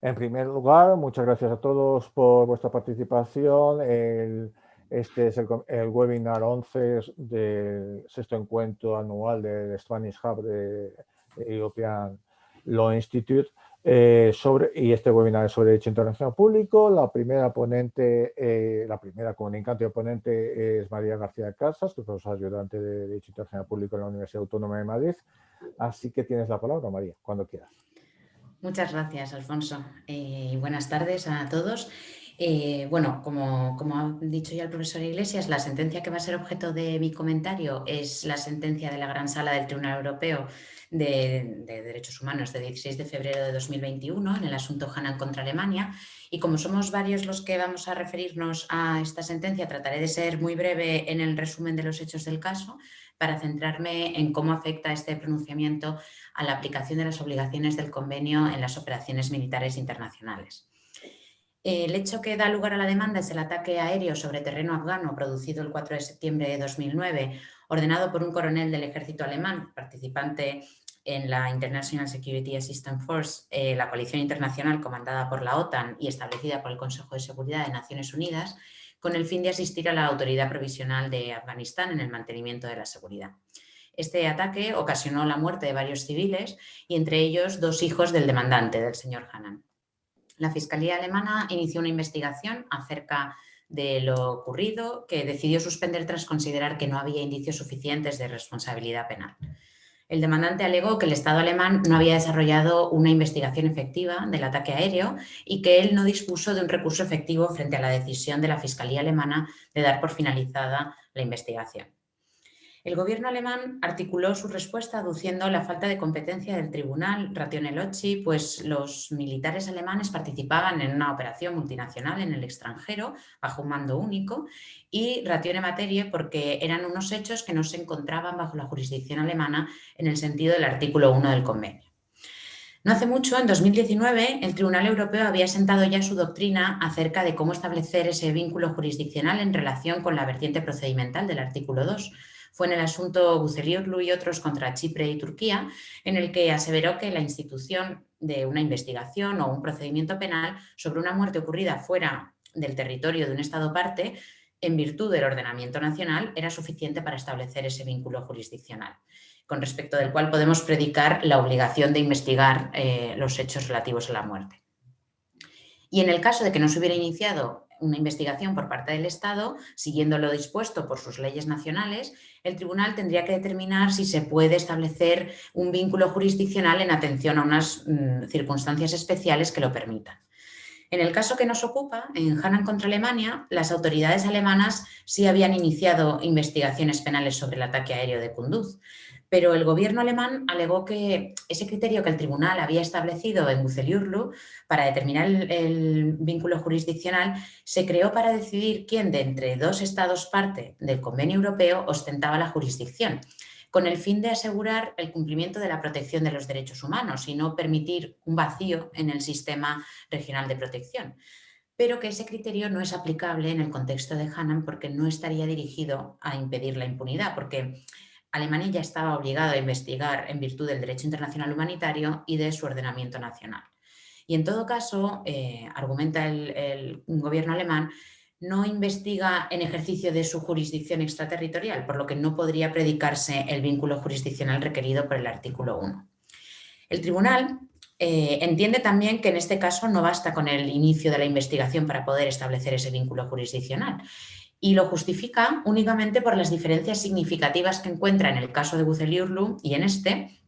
En primer lugar, muchas gracias a todos por vuestra participación. Este es el webinar 11 del sexto encuentro anual del Spanish Hub de European Law Institute. Y este webinar es sobre Derecho Internacional Público. La primera ponente, la primera comunicante o ponente es María García Casas, que es profesora ayudante de Derecho Internacional Público en la Universidad Autónoma de Madrid. Así que tienes la palabra, María, cuando quieras. Muchas gracias, Alfonso. Buenas tardes a todos. Bueno, como ha dicho ya el profesor Iglesias, la sentencia que va a ser objeto de mi comentario es la sentencia de la Gran Sala del Tribunal Europeo de Derechos Humanos de 16 de febrero de 2021 en el asunto Hanan contra Alemania. Y como somos varios los que vamos a referirnos a esta sentencia, trataré de ser muy breve en el resumen de los hechos del caso para centrarme en cómo afecta este pronunciamiento a la aplicación de las obligaciones del convenio en las operaciones militares internacionales. El hecho que da lugar a la demanda es el ataque aéreo sobre terreno afgano producido el 4 de septiembre de 2009, ordenado por un coronel del ejército alemán, participante en la International Security Assistance Force, la coalición internacional comandada por la OTAN y establecida por el Consejo de Seguridad de Naciones Unidas, con el fin de asistir a la autoridad provisional de Afganistán en el mantenimiento de la seguridad. Este ataque ocasionó la muerte de varios civiles y entre ellos 2 hijos del demandante, del señor Hanan. La Fiscalía alemana inició una investigación acerca de lo ocurrido, que decidió suspender tras considerar que no había indicios suficientes de responsabilidad penal. El demandante alegó que el Estado alemán no había desarrollado una investigación efectiva del ataque aéreo y que él no dispuso de un recurso efectivo frente a la decisión de la Fiscalía alemana de dar por finalizada la investigación. El gobierno alemán articuló su respuesta aduciendo la falta de competencia del tribunal Ratione Locci, pues los militares alemanes participaban en una operación multinacional en el extranjero bajo un mando único, y Ratione Materie porque eran unos hechos que no se encontraban bajo la jurisdicción alemana en el sentido del artículo 1 del convenio. No hace mucho, en 2019, el Tribunal Europeo había sentado ya su doctrina acerca de cómo establecer ese vínculo jurisdiccional en relación con la vertiente procedimental del artículo 2. Fue en el asunto Gucelioglu y otros contra Chipre y Turquía, en el que aseveró que la institución de una investigación o un procedimiento penal sobre una muerte ocurrida fuera del territorio de un Estado parte, en virtud del ordenamiento nacional, era suficiente para establecer ese vínculo jurisdiccional, con respecto del cual podemos predicar la obligación de investigar los hechos relativos a la muerte. Y en el caso de que no se hubiera iniciado una investigación por parte del Estado, siguiendo lo dispuesto por sus leyes nacionales, el tribunal tendría que determinar si se puede establecer un vínculo jurisdiccional en atención a unas circunstancias especiales que lo permitan. En el caso que nos ocupa, en Hanan contra Alemania, las autoridades alemanas sí habían iniciado investigaciones penales sobre el ataque aéreo de Kunduz, pero el gobierno alemán alegó que ese criterio que el tribunal había establecido en Guceliurlu para determinar el vínculo jurisdiccional se creó para decidir quién de entre 2 estados parte del convenio europeo ostentaba la jurisdicción, con el fin de asegurar el cumplimiento de la protección de los derechos humanos y no permitir un vacío en el sistema regional de protección. Pero que ese criterio no es aplicable en el contexto de Hanan porque no estaría dirigido a impedir la impunidad, porque Alemania ya estaba obligada a investigar en virtud del derecho internacional humanitario y de su ordenamiento nacional. Y en todo caso, argumenta el gobierno alemán, no investiga en ejercicio de su jurisdicción extraterritorial, por lo que no podría predicarse el vínculo jurisdiccional requerido por el artículo 1. El tribunal entiende también que en este caso no basta con el inicio de la investigación para poder establecer ese vínculo jurisdiccional, y lo justifica únicamente por las diferencias significativas que encuentra en el caso de Guceliurlu y en este,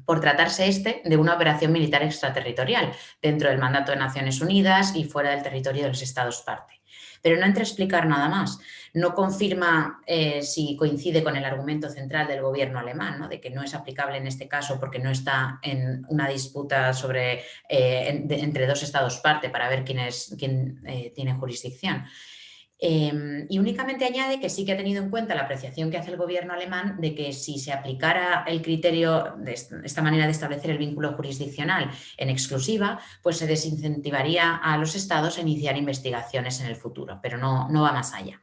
por tratarse de una operación militar extraterritorial dentro del mandato de Naciones Unidas y fuera del territorio de los Estados parte. Pero no entra a explicar nada más. No confirma si coincide con el argumento central del gobierno alemán, ¿no?, de que no es aplicable en este caso porque no está en una disputa entre 2 Estados parte para ver quién tiene jurisdicción. Y únicamente añade que sí que ha tenido en cuenta la apreciación que hace el gobierno alemán de que si se aplicara el criterio de esta manera de establecer el vínculo jurisdiccional en exclusiva, pues se desincentivaría a los estados a iniciar investigaciones en el futuro, pero no va más allá.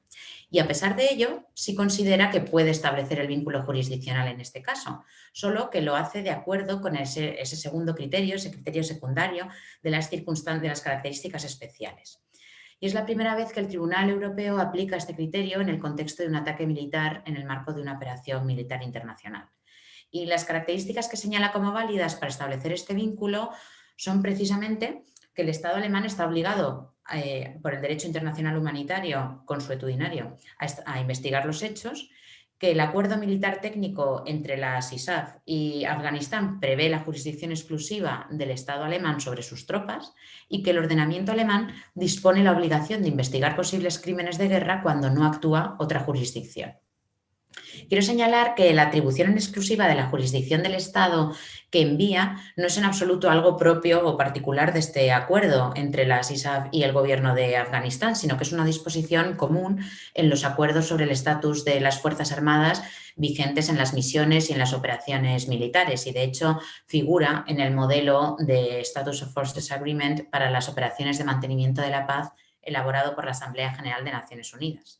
y a pesar de ello sí considera que puede establecer el vínculo jurisdiccional en este caso, solo que lo hace de acuerdo con ese segundo criterio, ese criterio secundario de las características especiales. Y es la primera vez que el Tribunal Europeo aplica este criterio en el contexto de un ataque militar en el marco de una operación militar internacional. Y las características que señala como válidas para establecer este vínculo son precisamente que el Estado alemán está obligado por el derecho internacional humanitario consuetudinario a investigar los hechos, que el acuerdo militar técnico entre la ISAF y Afganistán prevé la jurisdicción exclusiva del Estado alemán sobre sus tropas y que el ordenamiento alemán dispone la obligación de investigar posibles crímenes de guerra cuando no actúa otra jurisdicción. Quiero señalar que la atribución en exclusiva de la jurisdicción del Estado que envía no es en absoluto algo propio o particular de este acuerdo entre la ISAF y el gobierno de Afganistán, sino que es una disposición común en los acuerdos sobre el estatus de las Fuerzas Armadas vigentes en las misiones y en las operaciones militares y, de hecho, figura en el modelo de Status of Forces Agreement para las operaciones de mantenimiento de la paz elaborado por la Asamblea General de Naciones Unidas.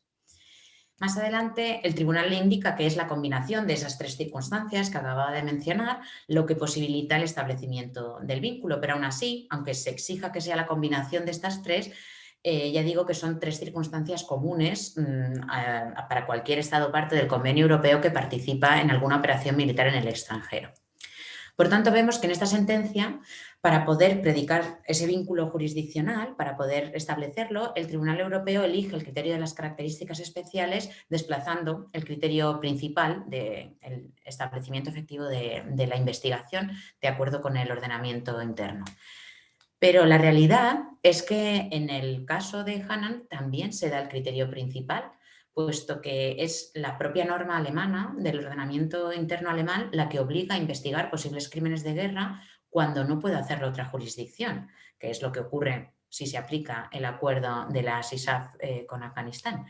Más adelante, el tribunal le indica que es la combinación de esas tres circunstancias que acababa de mencionar lo que posibilita el establecimiento del vínculo, pero aún así, aunque se exija que sea la combinación de estas tres, ya digo que son tres circunstancias comunes para cualquier Estado parte del Convenio Europeo que participa en alguna operación militar en el extranjero. Por tanto, vemos que en esta sentencia, para poder predicar ese vínculo jurisdiccional, para poder establecerlo, el Tribunal Europeo elige el criterio de las características especiales, desplazando el criterio principal del establecimiento efectivo de la investigación de acuerdo con el ordenamiento interno. Pero la realidad es que en el caso de Hanan también se da el criterio principal, puesto que es la propia norma alemana del ordenamiento interno alemán la que obliga a investigar posibles crímenes de guerra cuando no puede hacerlo otra jurisdicción, que es lo que ocurre si se aplica el acuerdo de la ISAF con Afganistán.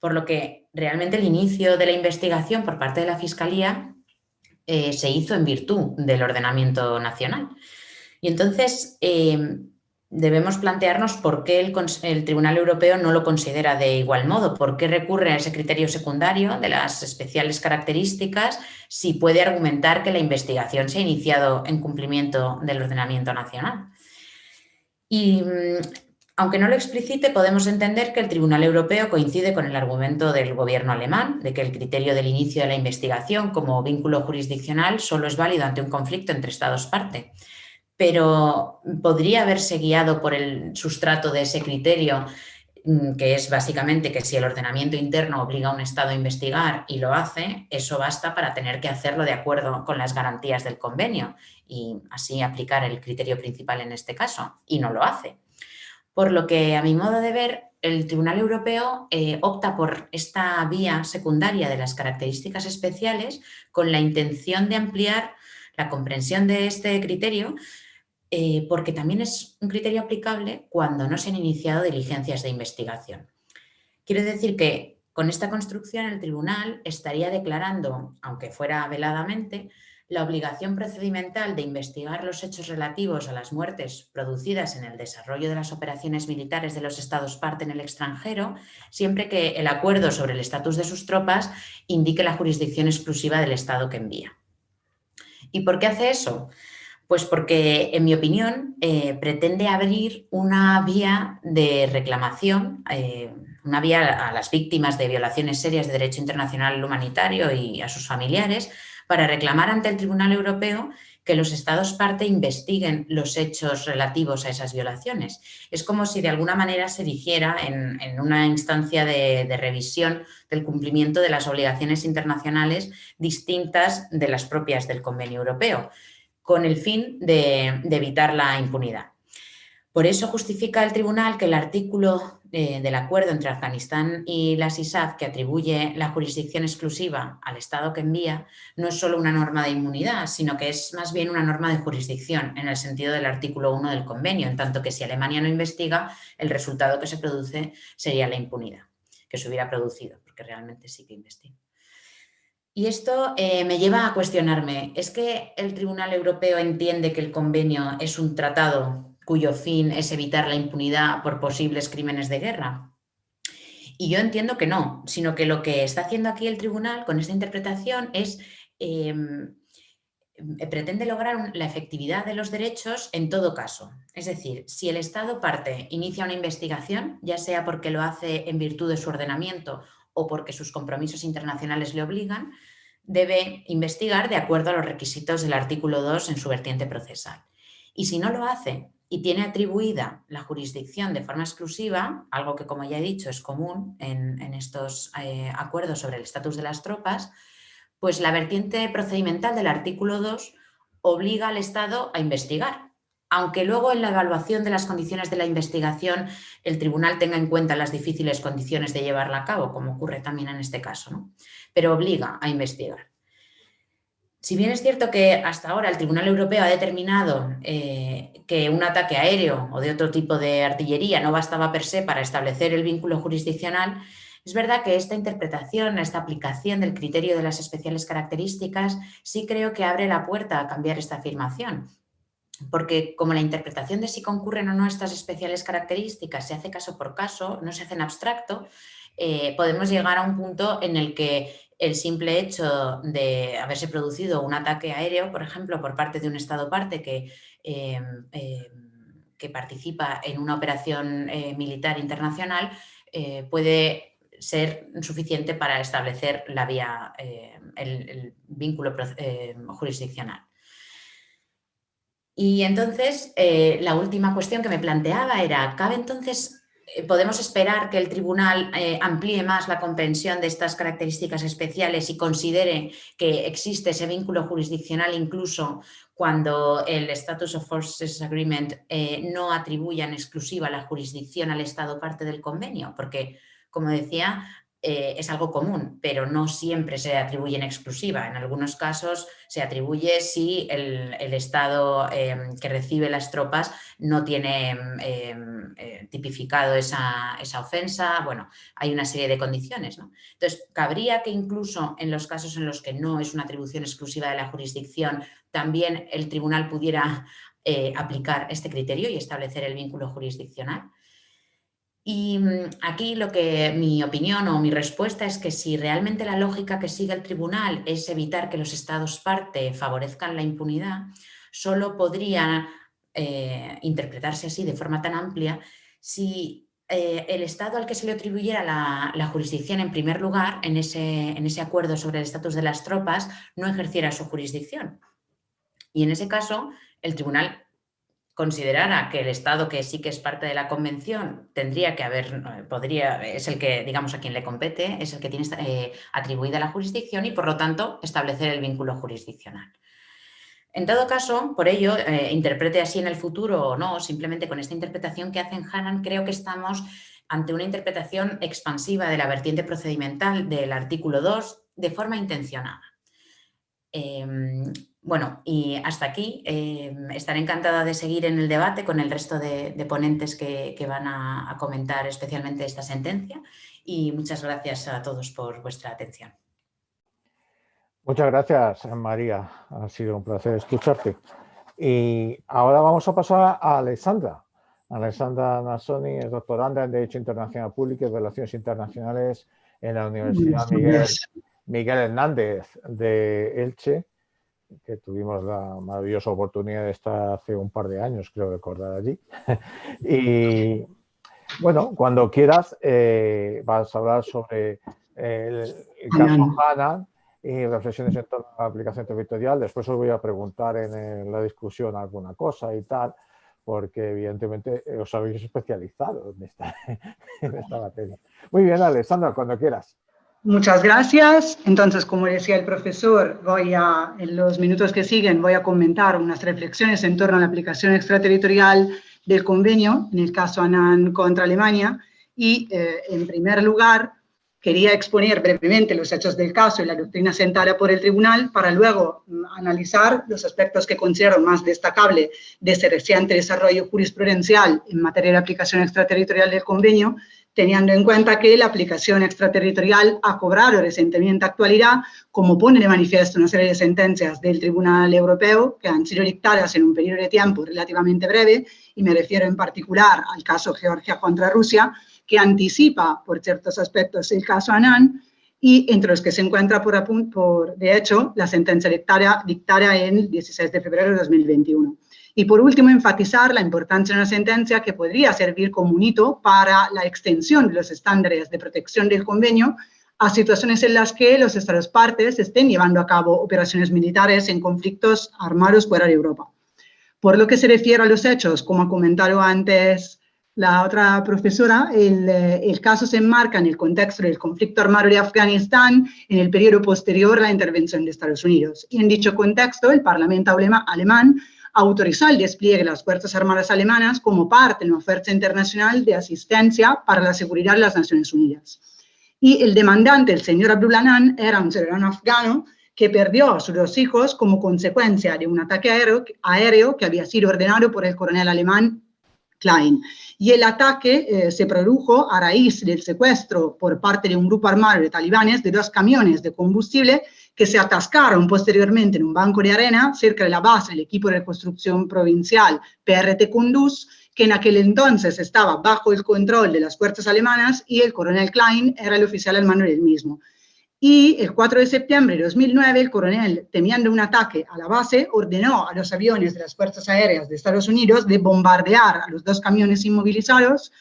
Por lo que realmente el inicio de la investigación por parte de la Fiscalía se hizo en virtud del ordenamiento nacional. Y entonces debemos plantearnos por qué el Tribunal Europeo no lo considera de igual modo, por qué recurre a ese criterio secundario de las especiales características si puede argumentar que la investigación se ha iniciado en cumplimiento del ordenamiento nacional. Y aunque no lo explicite, podemos entender que el Tribunal Europeo coincide con el argumento del gobierno alemán de que el criterio del inicio de la investigación como vínculo jurisdiccional solo es válido ante un conflicto entre Estados parte. Pero podría haberse guiado por el sustrato de ese criterio, que es básicamente que si el ordenamiento interno obliga a un Estado a investigar y lo hace, eso basta para tener que hacerlo de acuerdo con las garantías del convenio y así aplicar el criterio principal en este caso, y no lo hace. Por lo que, a mi modo de ver, el Tribunal Europeo opta por esta vía secundaria de las características especiales con la intención de ampliar la comprensión de este criterio, porque también es un criterio aplicable cuando no se han iniciado diligencias de investigación. Quiero decir que con esta construcción el tribunal estaría declarando, aunque fuera veladamente, la obligación procedimental de investigar los hechos relativos a las muertes producidas en el desarrollo de las operaciones militares de los Estados parte en el extranjero, siempre que el acuerdo sobre el estatus de sus tropas indique la jurisdicción exclusiva del Estado que envía. ¿Y por qué hace eso? Pues porque, en mi opinión, pretende abrir una vía de reclamación, una vía a las víctimas de violaciones serias de derecho internacional humanitario y a sus familiares para reclamar ante el Tribunal Europeo que los Estados parte investiguen los hechos relativos a esas violaciones. Es como si de alguna manera se erigiera en una instancia de revisión del cumplimiento de las obligaciones internacionales distintas de las propias del Convenio Europeo, con el fin de evitar la impunidad. Por eso justifica el tribunal que el artículo del acuerdo entre Afganistán y las ISAF, que atribuye la jurisdicción exclusiva al Estado que envía, no es solo una norma de inmunidad, sino que es más bien una norma de jurisdicción en el sentido del artículo 1 del convenio, en tanto que si Alemania no investiga, el resultado que se produce sería la impunidad, que se hubiera producido, porque realmente sí que investiga. Y esto me lleva a cuestionarme, ¿es que el Tribunal Europeo entiende que el convenio es un tratado cuyo fin es evitar la impunidad por posibles crímenes de guerra? Y yo entiendo que no, sino que lo que está haciendo aquí el tribunal con esta interpretación es pretende lograr la efectividad de los derechos en todo caso. Es decir, si el Estado parte inicia una investigación, ya sea porque lo hace en virtud de su ordenamiento o porque sus compromisos internacionales le obligan, debe investigar de acuerdo a los requisitos del artículo 2 en su vertiente procesal. Y si no lo hace y tiene atribuida la jurisdicción de forma exclusiva, algo que, como ya he dicho, es común en estos acuerdos sobre el estatus de las tropas, pues la vertiente procedimental del artículo 2 obliga al Estado a investigar, aunque luego en la evaluación de las condiciones de la investigación el tribunal tenga en cuenta las difíciles condiciones de llevarla a cabo, como ocurre también en este caso, ¿no? Pero obliga a investigar. Si bien es cierto que hasta ahora el Tribunal Europeo ha determinado que un ataque aéreo o de otro tipo de artillería no bastaba per se para establecer el vínculo jurisdiccional, es verdad que esta interpretación, esta aplicación del criterio de las especiales características, sí creo que abre la puerta a cambiar esta afirmación. Porque como la interpretación de si concurren o no estas especiales características se hace caso por caso, no se hace en abstracto, podemos llegar a un punto en el que el simple hecho de haberse producido un ataque aéreo, por ejemplo, por parte de un Estado parte que participa en una operación militar internacional, puede ser suficiente para establecer la vía, el vínculo jurisdiccional. Y entonces, la última cuestión que me planteaba era, ¿cabe entonces, podemos esperar que el tribunal amplíe más la comprensión de estas características especiales y considere que existe ese vínculo jurisdiccional incluso cuando el Status of Forces Agreement no atribuya en exclusiva la jurisdicción al Estado parte del convenio? Porque, como decía, es algo común, pero no siempre se atribuye en exclusiva. En algunos casos se atribuye si el Estado que recibe las tropas no tiene tipificado esa ofensa. Bueno, hay una serie de condiciones, ¿no? Entonces, cabría que incluso en los casos en los que no es una atribución exclusiva de la jurisdicción, también el tribunal pudiera aplicar este criterio y establecer el vínculo jurisdiccional. Y aquí mi opinión o mi respuesta es que si realmente la lógica que sigue el tribunal es evitar que los estados parte favorezcan la impunidad, solo podría interpretarse así de forma tan amplia si el estado al que se le atribuyera la jurisdicción en primer lugar en ese acuerdo sobre el estatus de las tropas no ejerciera su jurisdicción. Y en ese caso el tribunal considerara que el Estado que sí que es parte de la Convención tendría que es el que, digamos, a quien le compete, es el que tiene atribuida la jurisdicción y, por lo tanto, establecer el vínculo jurisdiccional. En todo caso, por ello, interprete así en el futuro o no, simplemente con esta interpretación que hace Hannan, creo que estamos ante una interpretación expansiva de la vertiente procedimental del artículo 2 de forma intencionada. Bueno, y hasta aquí. Estaré encantada de seguir en el debate con el resto de ponentes que van a comentar especialmente esta sentencia y muchas gracias a todos por vuestra atención. Muchas gracias, María. Ha sido un placer escucharte. Y ahora vamos a pasar a Alessandra. Alessandra Nassoni es doctoranda en Derecho Internacional Público y Relaciones Internacionales en la Universidad Miguel Hernández de Elche, que tuvimos la maravillosa oportunidad de estar hace un par de años, creo recordar allí. Y bueno, cuando quieras vas a hablar sobre el caso Hannan y reflexiones en torno a la aplicación territorial. Después os voy a preguntar en la discusión alguna cosa y tal, porque evidentemente os habéis especializado en esta materia. Muy bien, Alessandra, cuando quieras. Muchas gracias. Entonces, como decía el profesor, en los minutos que siguen voy a comentar unas reflexiones en torno a la aplicación extraterritorial del convenio, en el caso Hannan contra Alemania, y en primer lugar quería exponer brevemente los hechos del caso y la doctrina sentada por el tribunal para luego analizar los aspectos que considero más destacables de ese reciente desarrollo jurisprudencial en materia de aplicación extraterritorial del convenio, teniendo en cuenta que la aplicación extraterritorial ha cobrado recientemente actualidad, como pone de manifiesto una serie de sentencias del Tribunal Europeo que han sido dictadas en un periodo de tiempo relativamente breve, y me refiero en particular al caso Georgia contra Rusia, que anticipa, por ciertos aspectos, el caso Annan, y entre los que se encuentra, de hecho, la sentencia dictada el 16 de febrero de 2021. Y por último, enfatizar la importancia de una sentencia que podría servir como un hito para la extensión de los estándares de protección del convenio a situaciones en las que los Estados partes estén llevando a cabo operaciones militares en conflictos armados fuera de Europa. Por lo que se refiere a los hechos, como ha comentado antes la otra profesora, el caso se enmarca en el contexto del conflicto armado de Afganistán en el periodo posterior a la intervención de Estados Unidos. Y en dicho contexto, el Parlamento alemán autorizó el despliegue de las Fuerzas Armadas alemanas como parte de una oferta internacional de asistencia para la seguridad de las Naciones Unidas. Y el demandante, el señor Abdullah Annan, era un ciudadano afgano que perdió a sus 2 hijos como consecuencia de un ataque aéreo que había sido ordenado por el coronel alemán Klein. Y el ataque se produjo a raíz del secuestro por parte de un grupo armado de talibanes de 2 camiones de combustible que se atascaron posteriormente en un banco de arena cerca de la base del equipo de reconstrucción provincial PRT Kunduz, que en aquel entonces estaba bajo el control de las fuerzas alemanas y el coronel Klein era el oficial al mando del mismo. Y el 4 de septiembre de 2009, el coronel, temiendo un ataque a la base, ordenó a los aviones de las Fuerzas Aéreas de Estados Unidos de bombardear a los 2 camiones inmovilizados,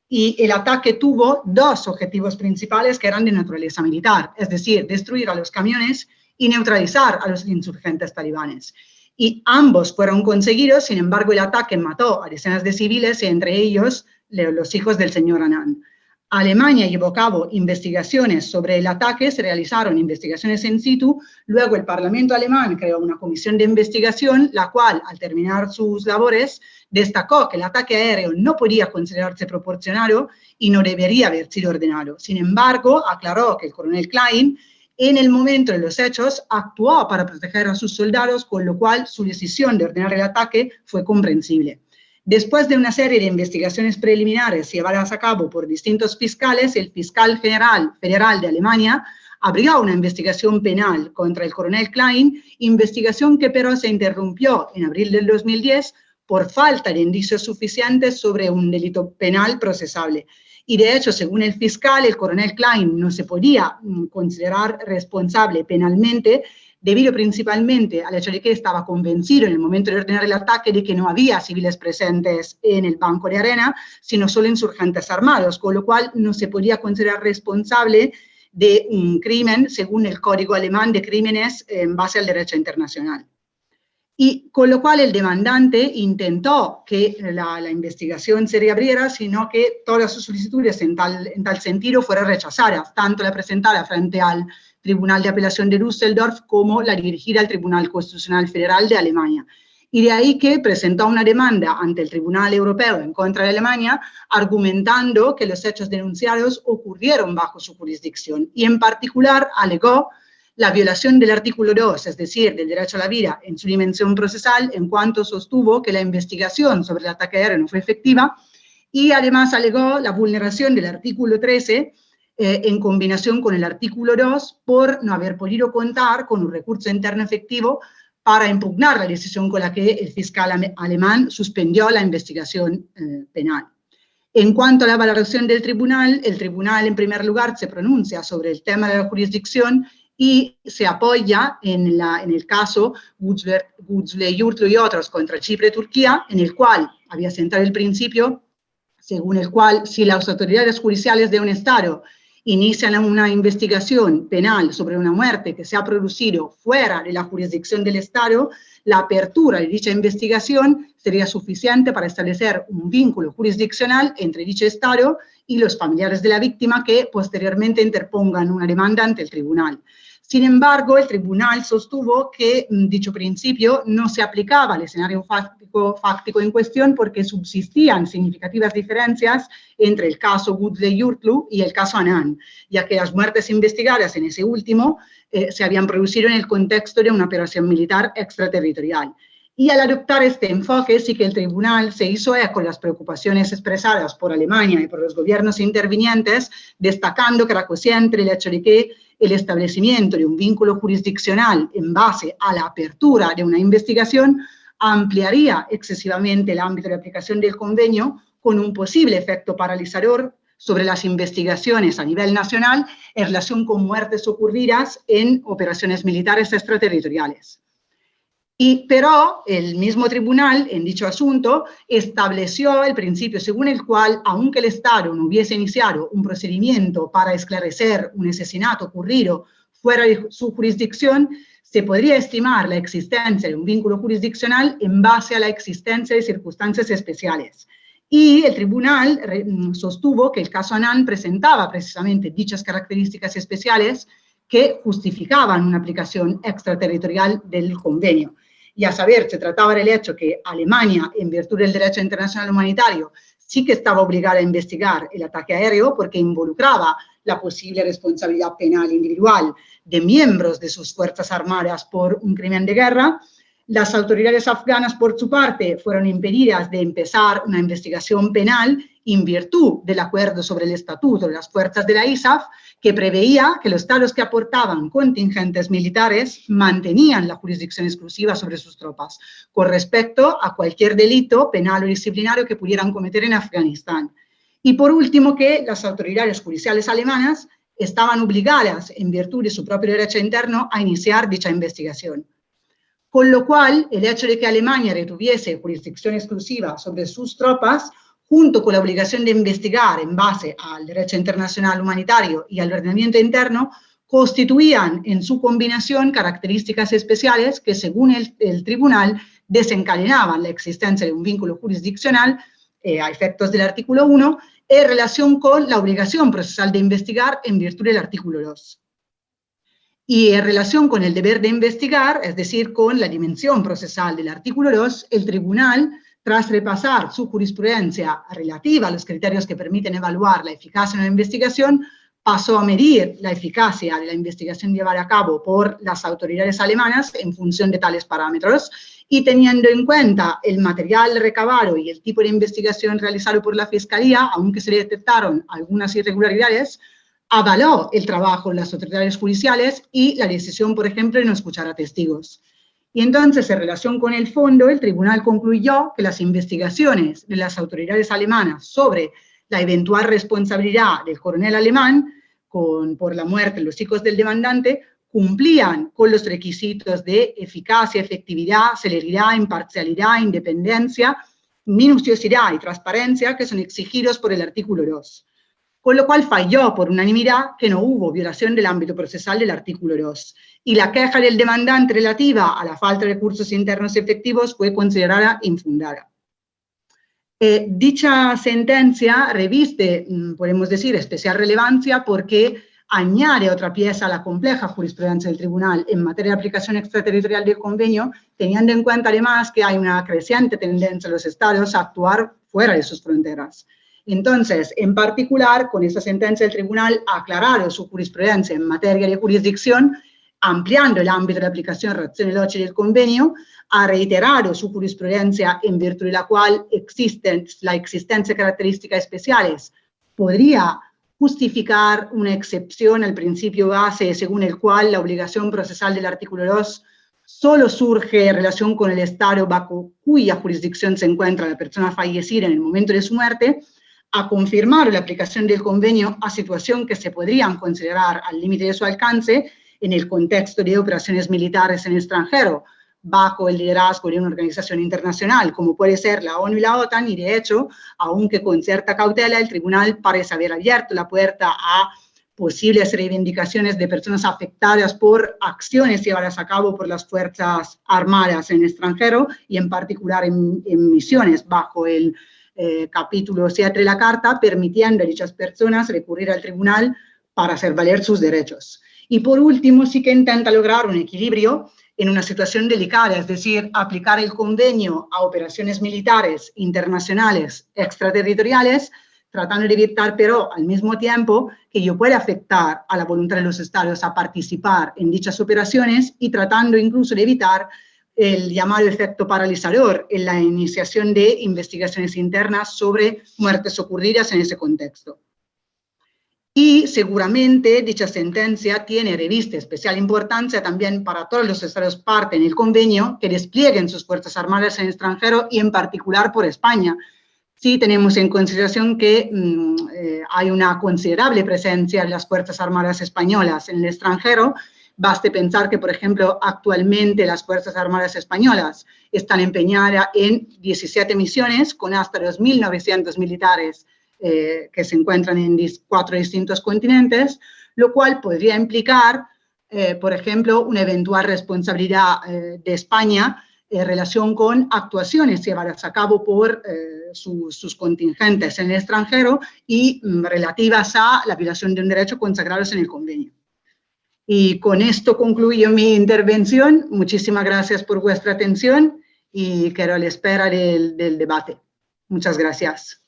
y el ataque tuvo 2 objetivos principales que eran de naturaleza militar, es decir, destruir a los camiones y neutralizar a los insurgentes talibanes. Y ambos fueron conseguidos. Sin embargo, el ataque mató a decenas de civiles, entre ellos los hijos del señor Annan. Alemania llevó a cabo investigaciones sobre el ataque, se realizaron investigaciones in situ, luego el Parlamento alemán creó una comisión de investigación, la cual, al terminar sus labores, destacó que el ataque aéreo no podía considerarse proporcionado y no debería haber sido ordenado. Sin embargo, aclaró que el coronel Klein, en el momento de los hechos, actuó para proteger a sus soldados, con lo cual su decisión de ordenar el ataque fue comprensible. Después de una serie de investigaciones preliminares llevadas a cabo por distintos fiscales, el fiscal federal de Alemania abrió una investigación penal contra el coronel Klein, investigación que pero se interrumpió en abril del 2010 por falta de indicios suficientes sobre un delito penal procesable. Y de hecho, según el fiscal, el coronel Klein no se podía considerar responsable penalmente, debido principalmente al hecho de que estaba convencido en el momento de ordenar el ataque de que no había civiles presentes en el banco de arena, sino solo insurgentes armados, con lo cual no se podía considerar responsable de un crimen según el Código Alemán de Crímenes en base al derecho internacional. Y con lo cual el demandante intentó que la investigación se reabriera, sino que todas sus solicitudes en tal sentido fueron rechazadas, tanto la presentada frente al Tribunal de Apelación de Düsseldorf como la dirigida al Tribunal Constitucional Federal de Alemania. Y de ahí que presentó una demanda ante el Tribunal Europeo en contra de Alemania, argumentando que los hechos denunciados ocurrieron bajo su jurisdicción y en particular alegó la violación del artículo 2, es decir, del derecho a la vida en su dimensión procesal, en cuanto sostuvo que la investigación sobre el ataque aéreo no fue efectiva, y además alegó la vulneración del artículo 13 en combinación con el artículo 2 por no haber podido contar con un recurso interno efectivo para impugnar la decisión con la que el fiscal alemán suspendió la investigación penal. En cuanto a la valoración del tribunal, el tribunal en primer lugar se pronuncia sobre el tema de la jurisdicción y se apoya en el caso Güzle-Yurtlu y otros contra Chipre y Turquía, en el cual había sentado el principio según el cual si las autoridades judiciales de un Estado inician una investigación penal sobre una muerte que se ha producido fuera de la jurisdicción del Estado, la apertura de dicha investigación sería suficiente para establecer un vínculo jurisdiccional entre dicho Estado y los familiares de la víctima que posteriormente interpongan una demanda ante el tribunal. Sin embargo, el tribunal sostuvo que dicho principio no se aplicaba al escenario fáctico en cuestión porque subsistían significativas diferencias entre el caso Güzle-Yurtlu y el caso Annan, ya que las muertes investigadas en ese último se habían producido en el contexto de una operación militar extraterritorial. Y al adoptar este enfoque, sí que el tribunal se hizo eco de las preocupaciones expresadas por Alemania y por los gobiernos intervinientes, destacando que era consciente del hecho de que el establecimiento de un vínculo jurisdiccional en base a la apertura de una investigación ampliaría excesivamente el ámbito de aplicación del convenio con un posible efecto paralizador sobre las investigaciones a nivel nacional en relación con muertes ocurridas en operaciones militares extraterritoriales. Pero el mismo tribunal, en dicho asunto, estableció el principio según el cual, aunque el Estado no hubiese iniciado un procedimiento para esclarecer un asesinato ocurrido fuera de su jurisdicción, se podría estimar la existencia de un vínculo jurisdiccional en base a la existencia de circunstancias especiales. Y el tribunal sostuvo que el caso Annan presentaba precisamente dichas características especiales que justificaban una aplicación extraterritorial del convenio. Y a saber, se trataba del hecho que Alemania, en virtud del derecho internacional humanitario, sí que estaba obligada a investigar el ataque aéreo porque involucraba la posible responsabilidad penal individual de miembros de sus fuerzas armadas por un crimen de guerra. Las autoridades afganas, por su parte, fueron impedidas de empezar una investigación penal en virtud del acuerdo sobre el estatuto de las fuerzas de la ISAF, que preveía que los estados que aportaban contingentes militares mantenían la jurisdicción exclusiva sobre sus tropas, con respecto a cualquier delito penal o disciplinario que pudieran cometer en Afganistán. Y por último, que las autoridades judiciales alemanas estaban obligadas, en virtud de su propio derecho interno, a iniciar dicha investigación. Con lo cual, el hecho de que Alemania retuviese jurisdicción exclusiva sobre sus tropas, junto con la obligación de investigar en base al derecho internacional humanitario y al ordenamiento interno, constituían en su combinación características especiales que, según el tribunal, desencadenaban la existencia de un vínculo jurisdiccional a efectos del artículo 1 en relación con la obligación procesal de investigar en virtud del artículo 2. Y en relación con el deber de investigar, es decir, con la dimensión procesal del artículo 2, el tribunal, tras repasar su jurisprudencia relativa a los criterios que permiten evaluar la eficacia de una investigación, pasó a medir la eficacia de la investigación llevada a cabo por las autoridades alemanas en función de tales parámetros y teniendo en cuenta el material recabado y el tipo de investigación realizado por la Fiscalía, aunque se detectaron algunas irregularidades, avaló el trabajo de las autoridades judiciales y la decisión, por ejemplo, de no escuchar a testigos. Y entonces, en relación con el fondo, el tribunal concluyó que las investigaciones de las autoridades alemanas sobre la eventual responsabilidad del coronel alemán por la muerte de los hijos del demandante cumplían con los requisitos de eficacia, efectividad, celeridad, imparcialidad, independencia, minuciosidad y transparencia que son exigidos por el artículo 2. Con lo cual falló por unanimidad que no hubo violación del ámbito procesal del artículo 2. Y la queja del demandante relativa a la falta de recursos internos efectivos fue considerada infundada. Dicha sentencia reviste, podemos decir, especial relevancia porque añade otra pieza a la compleja jurisprudencia del tribunal en materia de aplicación extraterritorial del convenio, teniendo en cuenta además que hay una creciente tendencia de los estados a actuar fuera de sus fronteras. Entonces, en particular, con esta sentencia el tribunal ha aclarado su jurisprudencia en materia de jurisdicción, ampliando el ámbito de aplicación de Relazione Loci del convenio, ha reiterado su jurisprudencia en virtud de la cual la existencia de características especiales podría justificar una excepción al principio base según el cual la obligación procesal del artículo 2 solo surge en relación con el Estado bajo cuya jurisdicción se encuentra la persona fallecida en el momento de su muerte, a confirmar la aplicación del convenio a situación que se podrían considerar al límite de su alcance en el contexto de operaciones militares en el extranjero, bajo el liderazgo de una organización internacional, como puede ser la ONU y la OTAN, y de hecho, aunque con cierta cautela, el tribunal parece haber abierto la puerta a posibles reivindicaciones de personas afectadas por acciones llevadas a cabo por las Fuerzas Armadas en el extranjero, y en particular en misiones bajo el capítulo 7 de la Carta, permitiendo a dichas personas recurrir al tribunal para hacer valer sus derechos. Y por último, sí que intenta lograr un equilibrio en una situación delicada, es decir, aplicar el convenio a operaciones militares internacionales extraterritoriales, tratando de evitar, pero al mismo tiempo, que ello pueda afectar a la voluntad de los estados a participar en dichas operaciones y tratando incluso de evitar el llamado efecto paralizador en la iniciación de investigaciones internas sobre muertes ocurridas en ese contexto. Y seguramente dicha sentencia reviste especial importancia también para todos los estados parte en el convenio que desplieguen sus fuerzas armadas en el extranjero y en particular por España, Sí, tenemos en consideración que hay una considerable presencia de las Fuerzas Armadas españolas en el extranjero. Baste pensar que, por ejemplo, actualmente las Fuerzas Armadas españolas están empeñadas en 17 misiones con hasta 2.900 militares que se encuentran en 4 distintos continentes, lo cual podría implicar, por ejemplo, una eventual responsabilidad de España en relación con actuaciones llevadas a cabo por sus contingentes en el extranjero y relativas a la violación de un derecho consagrados en el convenio. Y con esto concluyo mi intervención. Muchísimas gracias por vuestra atención y quedo a la espera del debate. Muchas gracias.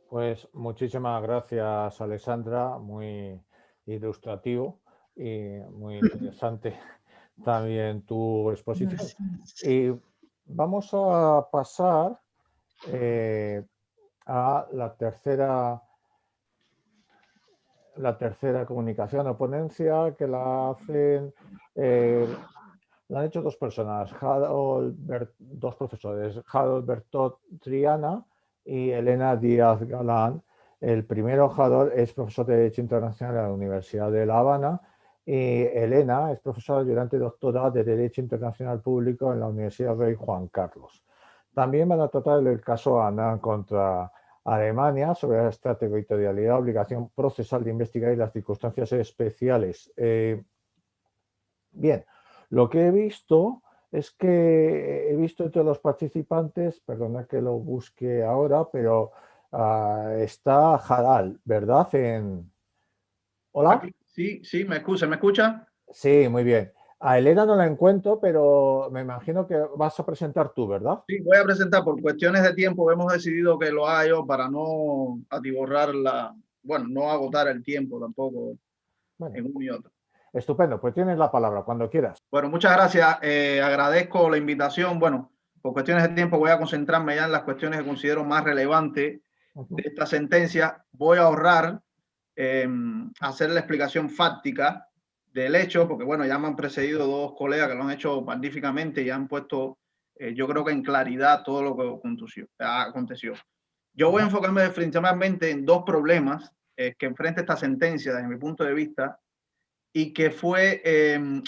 Pues muchísimas gracias, Alessandra, muy ilustrativo y muy interesante también tu exposición. Gracias. Y vamos a pasar a la tercera comunicación o ponencia, que la han hecho dos personas, dos profesores, Harold Bertot Triana y Elena Díaz Galán. El primero, Harold, es profesor de Derecho Internacional en la Universidad de La Habana y Elena es profesora ayudante doctora de Derecho Internacional Público en la Universidad Rey Juan Carlos. También van a tratar el caso Annan contra Alemania sobre la extraterritorialidad, obligación procesal de investigar y las circunstancias especiales. Bien, lo que he visto es que he visto entre los participantes, perdona que lo busque ahora, pero está Harald, ¿verdad? ¿Hola? Aquí, sí, ¿me escucha? Sí, muy bien. A Elena no la encuentro, pero me imagino que vas a presentar tú, ¿verdad? Sí, voy a presentar. Por cuestiones de tiempo hemos decidido que lo haga yo para no atiborrar no agotar el tiempo tampoco en uno y otro. Estupendo, pues tienes la palabra cuando quieras. Bueno, muchas gracias. Agradezco la invitación. Bueno, por cuestiones de tiempo voy a concentrarme ya en las cuestiones que considero más relevantes de esta sentencia. Voy a ahorrar hacer la explicación fáctica del hecho, porque bueno, ya me han precedido dos colegas que lo han hecho magníficamente y han puesto, yo creo que en claridad todo lo que aconteció. Yo voy a enfocarme principalmente en dos problemas que enfrenta esta sentencia desde mi punto de vista y que fue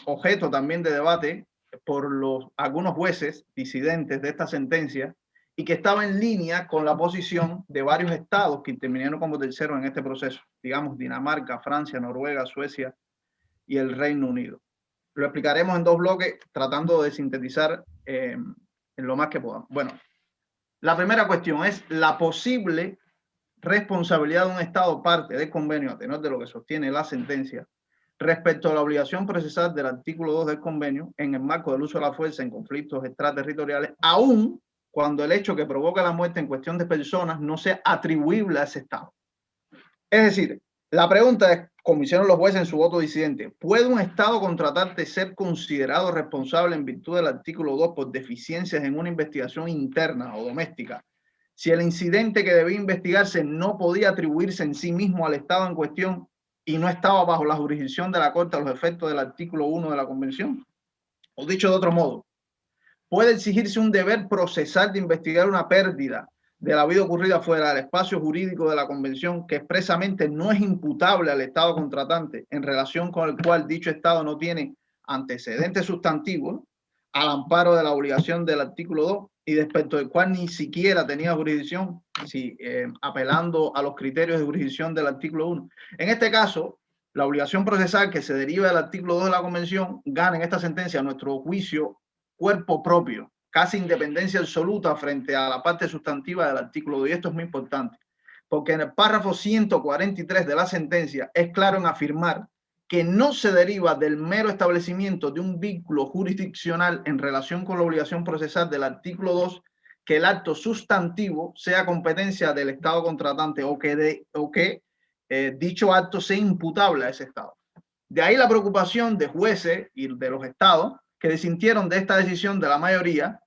objeto también de debate por algunos jueces disidentes de esta sentencia y que estaba en línea con la posición de varios estados que intervinieron como terceros en este proceso, digamos Dinamarca, Francia, Noruega, Suecia y el Reino Unido. Lo explicaremos en dos bloques tratando de sintetizar en lo más que podamos. Bueno, la primera cuestión es la posible responsabilidad de un estado parte del convenio, a tenor de lo que sostiene la sentencia, respecto a la obligación procesal del artículo 2 del convenio en el marco del uso de la fuerza en conflictos extraterritoriales, aún cuando el hecho que provoca la muerte en cuestión de personas no sea atribuible a ese Estado. Es decir, la pregunta es, como hicieron los jueces en su voto disidente, ¿puede un Estado contratante ser considerado responsable en virtud del artículo 2 por deficiencias en una investigación interna o doméstica si el incidente que debía investigarse no podía atribuirse en sí mismo al Estado en cuestión y no estaba bajo la jurisdicción de la Corte a los efectos del artículo 1 de la Convención? O dicho de otro modo, ¿puede exigirse un deber procesal de investigar una pérdida de la vida ocurrida fuera del espacio jurídico de la Convención que expresamente no es imputable al Estado contratante en relación con el cual dicho Estado no tiene antecedentes sustantivos al amparo de la obligación del artículo 2 y respecto del cual ni siquiera tenía jurisdicción, apelando a los criterios de jurisdicción del artículo 1? En este caso, la obligación procesal que se deriva del artículo 2 de la Convención gana en esta sentencia, a nuestro juicio, cuerpo propio, casi independencia absoluta frente a la parte sustantiva del artículo 2. Y esto es muy importante, porque en el párrafo 143 de la sentencia es claro en afirmar que no se deriva del mero establecimiento de un vínculo jurisdiccional en relación con la obligación procesal del artículo 2 que el acto sustantivo sea competencia del Estado contratante o que dicho acto sea imputable a ese Estado. De ahí la preocupación de jueces y de los estados que desintieron de esta decisión de la mayoría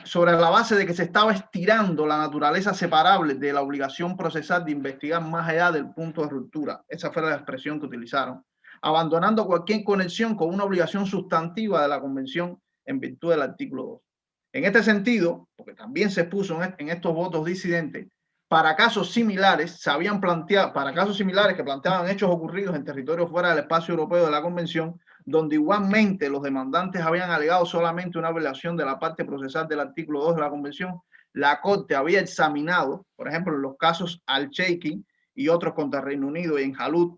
sobre la base de que se estaba estirando la naturaleza separable de la obligación procesal de investigar más allá del punto de ruptura. Esa fue la expresión que utilizaron, abandonando cualquier conexión con una obligación sustantiva de la Convención en virtud del artículo 2. En este sentido, porque también se puso en estos votos disidentes, para casos similares se habían planteado, para casos similares que planteaban hechos ocurridos en territorios fuera del espacio europeo de la Convención, donde igualmente los demandantes habían alegado solamente una violación de la parte procesal del artículo 2 de la Convención, la Corte había examinado, por ejemplo, en los casos Al-Sheikhi y otros contra Reino Unido y en Jalut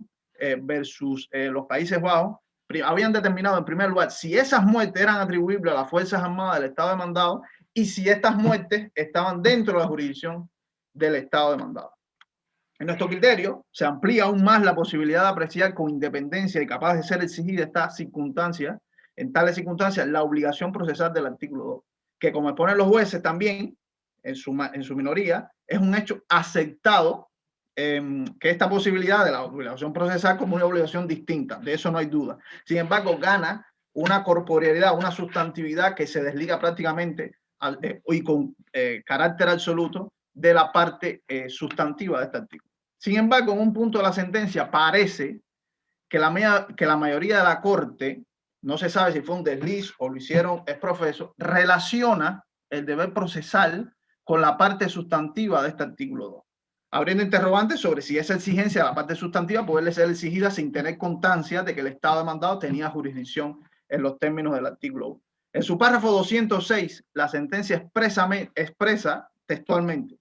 versus los Países Bajos, habían determinado en primer lugar si esas muertes eran atribuibles a las Fuerzas Armadas del Estado demandado y si estas muertes estaban dentro de la jurisdicción del Estado demandado. En nuestro criterio, se amplía aún más la posibilidad de apreciar con independencia y capaz de ser exigida en tales circunstancias, la obligación procesal del artículo 2, que como exponen los jueces también, en su minoría, es un hecho aceptado, que esta posibilidad de la obligación procesal como una obligación distinta, de eso no hay duda. Sin embargo, gana una corporealidad, una sustantividad que se desliga prácticamente y con carácter absoluto de la parte sustantiva de este artículo. Sin embargo, en un punto de la sentencia parece que la mayoría de la Corte, no se sabe si fue un desliz o lo hicieron exprofeso, relaciona el deber procesal con la parte sustantiva de este artículo 2, abriendo interrogantes sobre si esa exigencia de la parte sustantiva puede ser exigida sin tener constancia de que el Estado demandado tenía jurisdicción en los términos del artículo 1. En su párrafo 206, la sentencia expresa textualmente: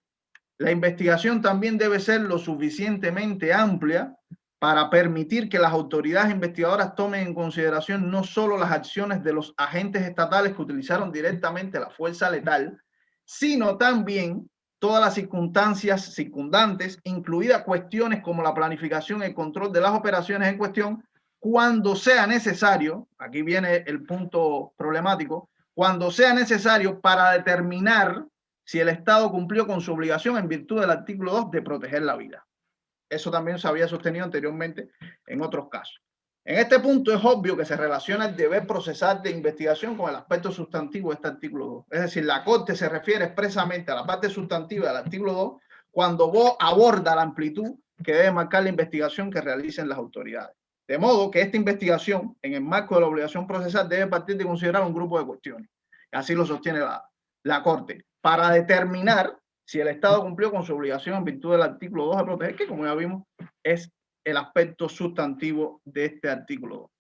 la investigación también debe ser lo suficientemente amplia para permitir que las autoridades investigadoras tomen en consideración no solo las acciones de los agentes estatales que utilizaron directamente la fuerza letal, sino también todas las circunstancias circundantes, incluidas cuestiones como la planificación y el control de las operaciones en cuestión, cuando sea necesario, aquí viene el punto problemático, cuando sea necesario para determinar si el Estado cumplió con su obligación en virtud del artículo 2 de proteger la vida. Eso también se había sostenido anteriormente en otros casos. En este punto es obvio que se relaciona el deber procesal de investigación con el aspecto sustantivo de este artículo 2. Es decir, la Corte se refiere expresamente a la parte sustantiva del artículo 2 cuando aborda la amplitud que debe marcar la investigación que realicen las autoridades. De modo que esta investigación, en el marco de la obligación procesal, debe partir de considerar un grupo de cuestiones. Así lo sostiene la Corte, para determinar si el Estado cumplió con su obligación en virtud del artículo 2 de proteger, que como ya vimos es el aspecto sustantivo de este artículo 2.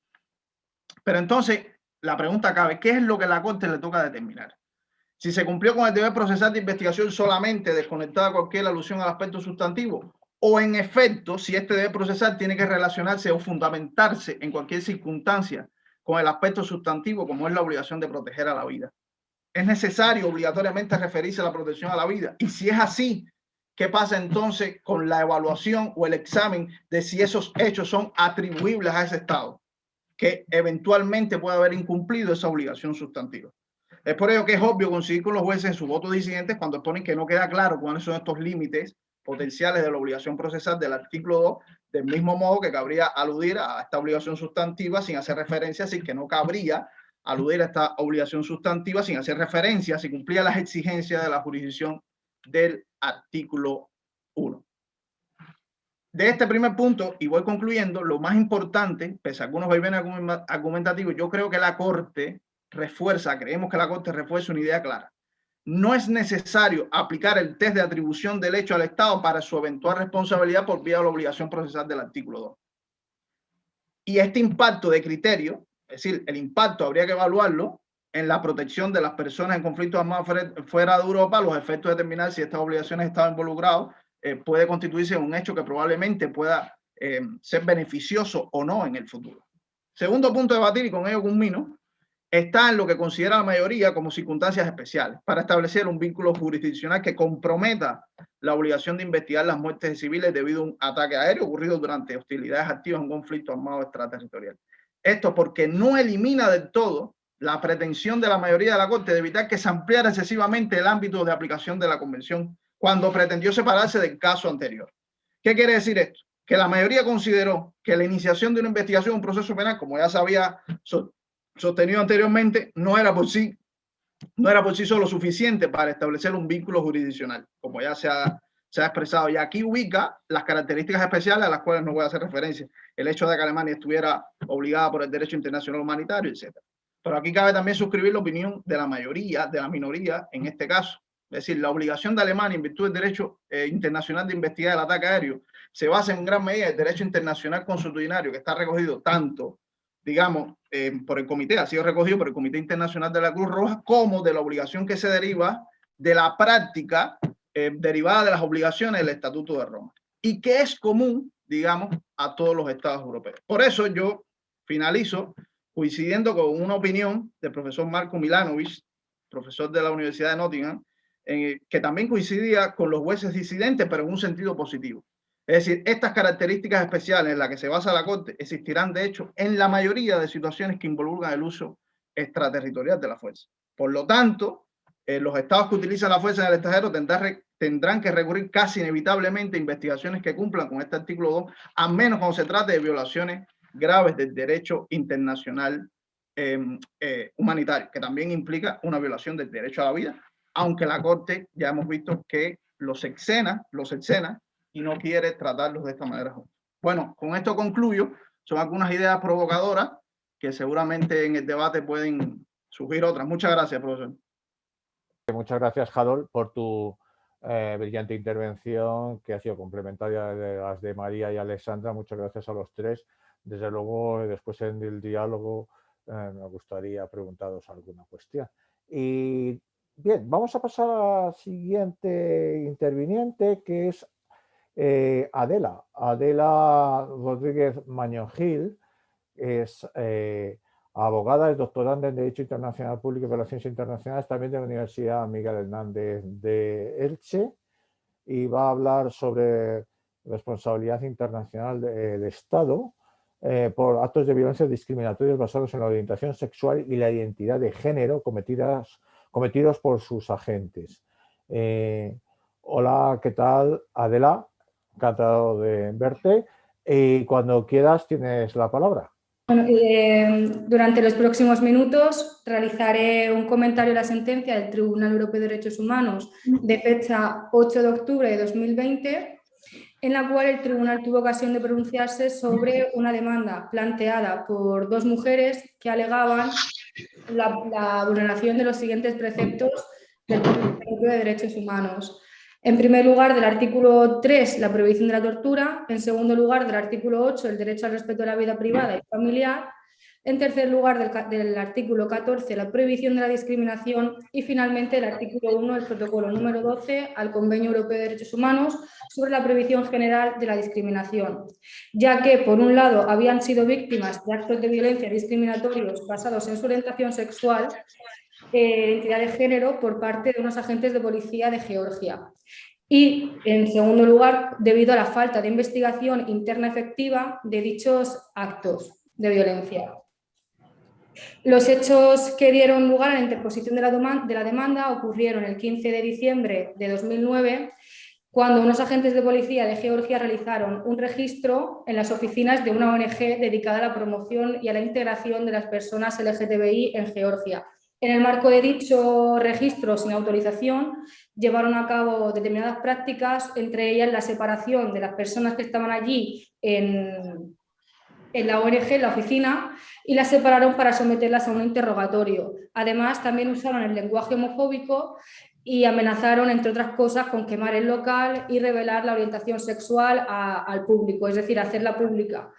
Pero entonces la pregunta cabe: ¿qué es lo que a la Corte le toca determinar? Si se cumplió con el deber procesal de investigación solamente desconectada cualquier alusión al aspecto sustantivo, o en efecto si este deber procesal tiene que relacionarse o fundamentarse en cualquier circunstancia con el aspecto sustantivo, como es la obligación de proteger a la vida. ¿Es necesario obligatoriamente referirse a la protección a la vida? Y si es así, ¿qué pasa entonces con la evaluación o el examen de si esos hechos son atribuibles a ese Estado que eventualmente puede haber incumplido esa obligación sustantiva? Es por ello que es obvio coincidir con los jueces en sus votos disidentes cuando exponen que no queda claro cuáles son estos límites potenciales de la obligación procesal del artículo 2, del mismo modo que cabría aludir a esta obligación sustantiva sin hacer referencia, así que no cabría aludir a esta obligación sustantiva sin hacer referencia si cumplía las exigencias de la jurisdicción del artículo 1. De este primer punto, y voy concluyendo, lo más importante, pese a algunos vaivenes argumentativos, yo creo que la Corte creemos que la Corte refuerza una idea clara. No es necesario aplicar el test de atribución del hecho al Estado para su eventual responsabilidad por vía de la obligación procesal del artículo 2. Y este impacto de criterio, es decir, el impacto habría que evaluarlo en la protección de las personas en conflictos armados fuera de Europa, los efectos de determinar si estas obligaciones estaban involucradas, puede constituirse en un hecho que probablemente pueda ser beneficioso o no en el futuro. Segundo punto de debatir, y con ello culmino, está en lo que considera la mayoría como circunstancias especiales para establecer un vínculo jurisdiccional que comprometa la obligación de investigar las muertes de civiles debido a un ataque aéreo ocurrido durante hostilidades activas en un conflicto armado extraterritorial. Esto porque no elimina del todo la pretensión de la mayoría de la Corte de evitar que se ampliara excesivamente el ámbito de aplicación de la Convención cuando pretendió separarse del caso anterior. ¿Qué quiere decir esto? Que la mayoría consideró que la iniciación de una investigación, un proceso penal, como ya se había sostenido anteriormente, no era por sí solo suficiente para establecer un vínculo jurisdiccional, como ya se ha expresado. Y aquí ubica las características especiales a las cuales no voy a hacer referencia. El hecho de que Alemania estuviera obligada por el derecho internacional humanitario, etc. Pero aquí cabe también suscribir la opinión de la mayoría, de la minoría en este caso. Es decir, la obligación de Alemania en virtud del derecho internacional de investigar el ataque aéreo se basa en gran medida en el derecho internacional consuetudinario, que está recogido tanto, digamos, por el comité, ha sido recogido por el Comité Internacional de la Cruz Roja, como de la obligación que se deriva de la práctica derivada de las obligaciones del Estatuto de Roma, y que es común, digamos, a todos los estados europeos. Por eso yo finalizo coincidiendo con una opinión del profesor Marko Milanovic, profesor de la Universidad de Nottingham, que también coincidía con los jueces disidentes, pero en un sentido positivo. Es decir, estas características especiales en las que se basa la Corte existirán, de hecho, en la mayoría de situaciones que involucran el uso extraterritorial de la fuerza. Por lo tanto, los estados que utilizan la fuerza en el extranjero tendrán que recurrir casi inevitablemente a investigaciones que cumplan con este artículo 2, a menos cuando se trate de violaciones graves del derecho internacional humanitario, que también implica una violación del derecho a la vida, aunque la Corte ya hemos visto que los exena y no quiere tratarlos de esta manera. Bueno, con esto concluyo. Son algunas ideas provocadoras que seguramente en el debate pueden surgir otras. Muchas gracias, profesor. Muchas gracias, Harold, por tu brillante intervención, que ha sido complementaria de las de María y Alexandra. Muchas gracias a los tres. Desde luego, después en el diálogo me gustaría preguntaros alguna cuestión. Y bien, vamos a pasar al siguiente interviniente, que es Adela Rodríguez Mañón-Gil. Es abogada, es doctoranda en Derecho Internacional Público y Relaciones Internacionales, también de la Universidad Miguel Hernández de Elche, y va a hablar sobre responsabilidad internacional del Estado por actos de violencia discriminatorios basados en la orientación sexual y la identidad de género cometidos por sus agentes. Hola, ¿qué tal, Adela? Encantado de verte. Y cuando quieras tienes la palabra. Bueno, durante los próximos minutos realizaré un comentario de la sentencia del Tribunal Europeo de Derechos Humanos de fecha 8 de octubre de 2020, en la cual el tribunal tuvo ocasión de pronunciarse sobre una demanda planteada por dos mujeres que alegaban la vulneración de los siguientes preceptos del Tribunal Europeo de Derechos Humanos. En primer lugar, del artículo 3, la prohibición de la tortura. En segundo lugar, del artículo 8, el derecho al respeto a la vida privada y familiar. En tercer lugar, del artículo 14, la prohibición de la discriminación. Y finalmente, el artículo 1 del protocolo número 12 al Convenio Europeo de Derechos Humanos sobre la prohibición general de la discriminación. Ya que, por un lado, habían sido víctimas de actos de violencia discriminatorios basados en su orientación sexual, identidad de género, por parte de unos agentes de policía de Georgia. Y, en segundo lugar, debido a la falta de investigación interna efectiva de dichos actos de violencia. Los hechos que dieron lugar a la interposición de la demanda ocurrieron el 15 de diciembre de 2009, cuando unos agentes de policía de Georgia realizaron un registro en las oficinas de una ONG dedicada a la promoción y a la integración de las personas LGTBI en Georgia. En el marco de dicho registro sin autorización, llevaron a cabo determinadas prácticas, entre ellas la separación de las personas que estaban allí en la ONG, en la oficina, y las separaron para someterlas a un interrogatorio. Además, también usaron el lenguaje homofóbico y amenazaron, entre otras cosas, con quemar el local y revelar la orientación sexual al público, es decir, hacerla pública.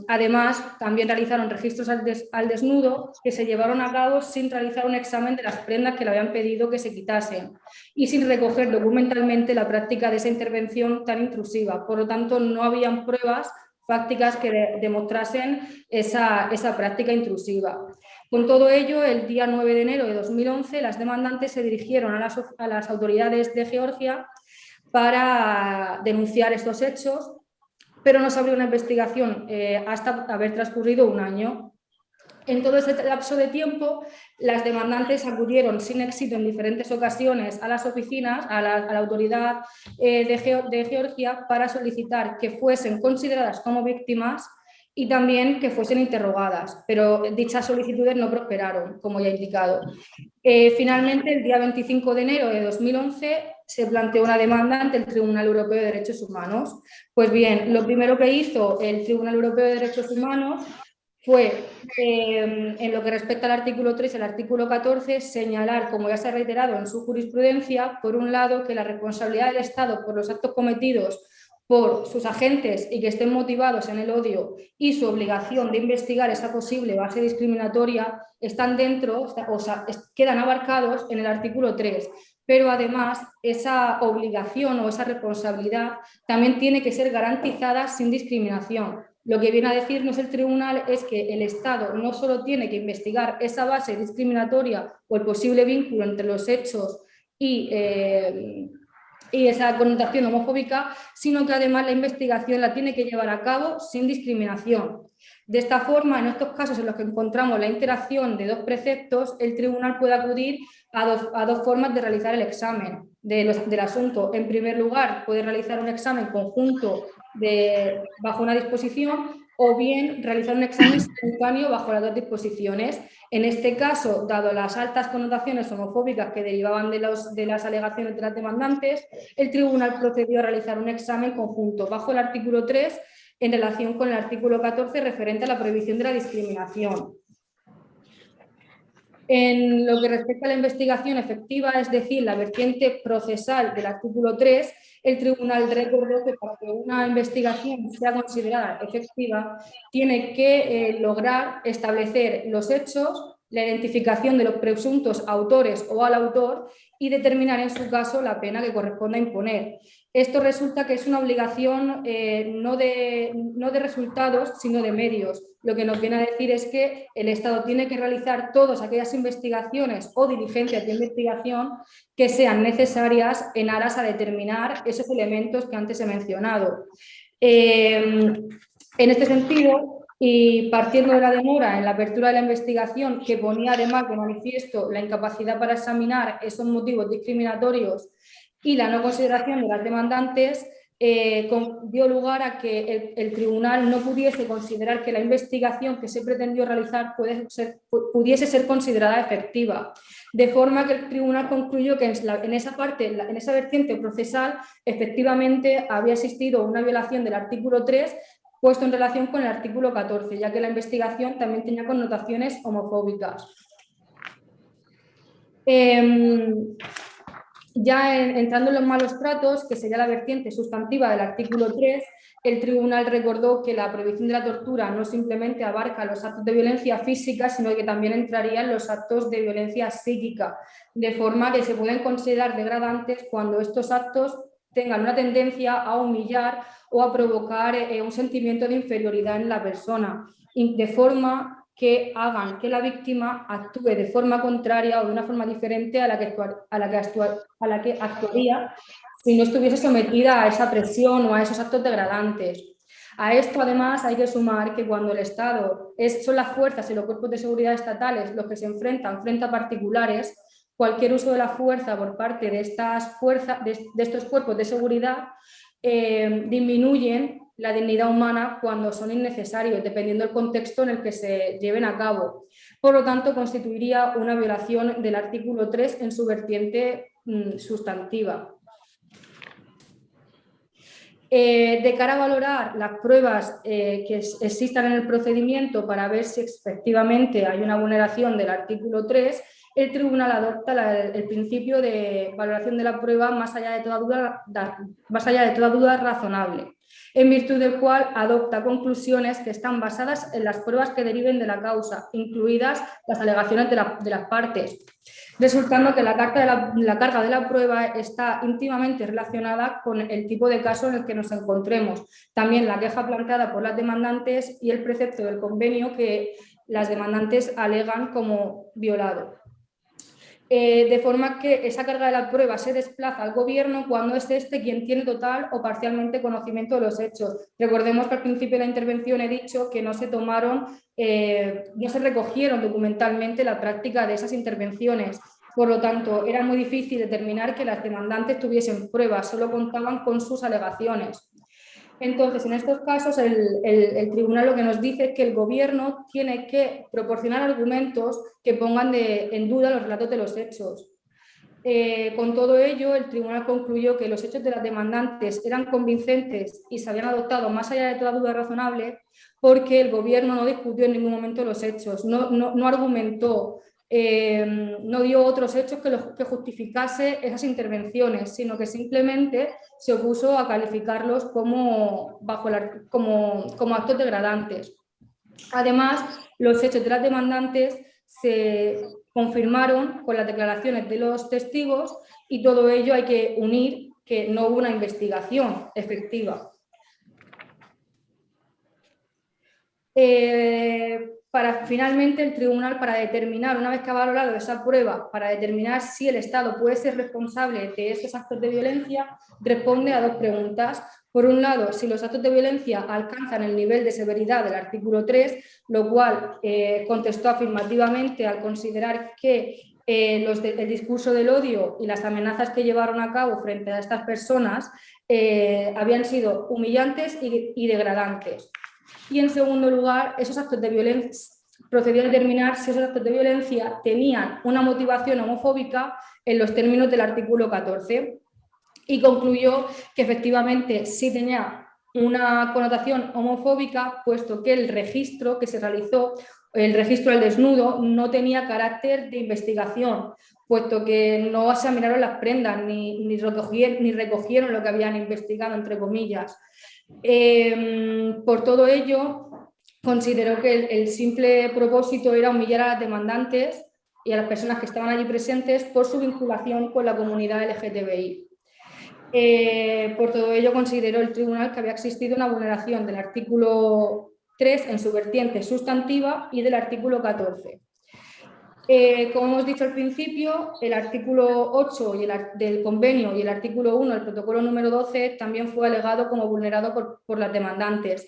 Además, también realizaron registros al desnudo que se llevaron a cabo sin realizar un examen de las prendas que le habían pedido que se quitasen y sin recoger documentalmente la práctica de esa intervención tan intrusiva. Por lo tanto, no habían pruebas fácticas que demostrasen esa práctica intrusiva. Con todo ello, el día 9 de enero de 2011, las demandantes se dirigieron a las autoridades de Georgia para denunciar estos hechos, pero no se abrió una investigación hasta haber transcurrido un año. En todo ese lapso de tiempo, las demandantes acudieron sin éxito en diferentes ocasiones a las oficinas, a la autoridad de Georgia, para solicitar que fuesen consideradas como víctimas y también que fuesen interrogadas, pero dichas solicitudes no prosperaron, como ya he indicado. Finalmente, el día 25 de enero de 2011, se planteó una demanda ante el Tribunal Europeo de Derechos Humanos. Pues bien, lo primero que hizo el Tribunal Europeo de Derechos Humanos fue, en lo que respecta al artículo 3 y al artículo 14, señalar, como ya se ha reiterado en su jurisprudencia, por un lado, que la responsabilidad del Estado por los actos cometidos por sus agentes y que estén motivados en el odio y su obligación de investigar esa posible base discriminatoria están dentro, o sea, quedan abarcados en el artículo 3. Pero además esa obligación o esa responsabilidad también tiene que ser garantizada sin discriminación. Lo que viene a decirnos el tribunal es que el Estado no solo tiene que investigar esa base discriminatoria o el posible vínculo entre los hechos y esa connotación homofóbica, sino que además la investigación la tiene que llevar a cabo sin discriminación. De esta forma, en estos casos en los que encontramos la interacción de dos preceptos, el tribunal puede acudir a dos formas de realizar el examen del asunto. En primer lugar, puede realizar un examen conjunto bajo una disposición, o bien realizar un examen simultáneo bajo las dos disposiciones. En este caso, dado las altas connotaciones homofóbicas que derivaban de las alegaciones de las demandantes, el tribunal procedió a realizar un examen conjunto bajo el artículo 3 en relación con el artículo 14 referente a la prohibición de la discriminación. En lo que respecta a la investigación efectiva, es decir, la vertiente procesal del artículo 3, el tribunal recordó que para que una investigación sea considerada efectiva, tiene que lograr establecer los hechos, la identificación de los presuntos autores o al autor y determinar en su caso la pena que corresponda imponer. Esto resulta que es una obligación no de resultados, sino de medios. Lo que nos viene a decir es que el Estado tiene que realizar todas aquellas investigaciones o diligencias de investigación que sean necesarias en aras a determinar esos elementos que antes he mencionado. En este sentido, y partiendo de la demora en la apertura de la investigación, que ponía además de manifiesto la incapacidad para examinar esos motivos discriminatorios y la no consideración de las demandantes, dio lugar a que el tribunal no pudiese considerar que la investigación que se pretendió realizar pudiese ser considerada efectiva. De forma que el tribunal concluyó que en esa vertiente procesal, efectivamente había existido una violación del artículo 3 puesto en relación con el artículo 14, ya que la investigación también tenía connotaciones homofóbicas. Ya entrando en los malos tratos, que sería la vertiente sustantiva del artículo 3, el tribunal recordó que la prohibición de la tortura no simplemente abarca los actos de violencia física, sino que también entrarían los actos de violencia psíquica, de forma que se pueden considerar degradantes cuando estos actos tengan una tendencia a humillar o a provocar un sentimiento de inferioridad en la persona, de forma que hagan que la víctima actúe de forma contraria o de una forma diferente a la que actuaría si no estuviese sometida a esa presión o a esos actos degradantes. A esto, además, hay que sumar que cuando el Estado son las fuerzas y los cuerpos de seguridad estatales los que se enfrentan frente a particulares, cualquier uso de la fuerza por parte de estos cuerpos de seguridad disminuyen la dignidad humana cuando son innecesarios, dependiendo del contexto en el que se lleven a cabo. Por lo tanto, constituiría una violación del artículo 3 en su vertiente sustantiva. De cara a valorar las pruebas que existan en el procedimiento para ver si efectivamente hay una vulneración del artículo 3, el tribunal adopta el principio de valoración de la prueba más allá de toda duda razonable, en virtud del cual adopta conclusiones que están basadas en las pruebas que deriven de la causa, incluidas las alegaciones de las partes, resultando que la carga de la prueba está íntimamente relacionada con el tipo de caso en el que nos encontremos, también la queja planteada por las demandantes y el precepto del convenio que las demandantes alegan como violado. De forma que esa carga de la prueba se desplaza al gobierno cuando es este quien tiene total o parcialmente conocimiento de los hechos. Recordemos que al principio de la intervención he dicho que no se recogieron documentalmente la práctica de esas intervenciones. Por lo tanto, era muy difícil determinar que las demandantes tuviesen pruebas, solo contaban con sus alegaciones. Entonces, en estos casos, el tribunal lo que nos dice es que el gobierno tiene que proporcionar argumentos que pongan en duda los relatos de los hechos. Con todo ello, el tribunal concluyó que los hechos de las demandantes eran convincentes y se habían adoptado más allá de toda duda razonable porque el gobierno no discutió en ningún momento los hechos, no argumentó, no dio otros hechos que justificase esas intervenciones, sino que simplemente se opuso a calificarlos como actos degradantes. Además, los hechos de las demandantes se confirmaron con las declaraciones de los testigos y todo ello hay que unir que no hubo una investigación efectiva. Finalmente, el tribunal, para determinar, una vez que ha valorado esa prueba, para determinar si el Estado puede ser responsable de esos actos de violencia, responde a dos preguntas. Por un lado, si los actos de violencia alcanzan el nivel de severidad del artículo 3, lo cual contestó afirmativamente al considerar que el discurso del odio y las amenazas que llevaron a cabo frente a estas personas habían sido humillantes y degradantes. Y en segundo lugar, esos actos de violencia, procedió a determinar si esos actos de violencia tenían una motivación homofóbica en los términos del artículo 14 y concluyó que efectivamente sí tenía una connotación homofóbica, puesto que el registro que se realizó, el registro al desnudo, no tenía carácter de investigación, puesto que no examinaron las prendas ni recogieron lo que habían investigado, entre comillas. Por todo ello, consideró que el simple propósito era humillar a las demandantes y a las personas que estaban allí presentes por su vinculación con la comunidad LGTBI. Por todo ello, consideró el tribunal que había existido una vulneración del artículo 3 en su vertiente sustantiva y del artículo 14. Como hemos dicho al principio, el artículo 8 del convenio y el artículo 1 del protocolo número 12 también fue alegado como vulnerado por las demandantes.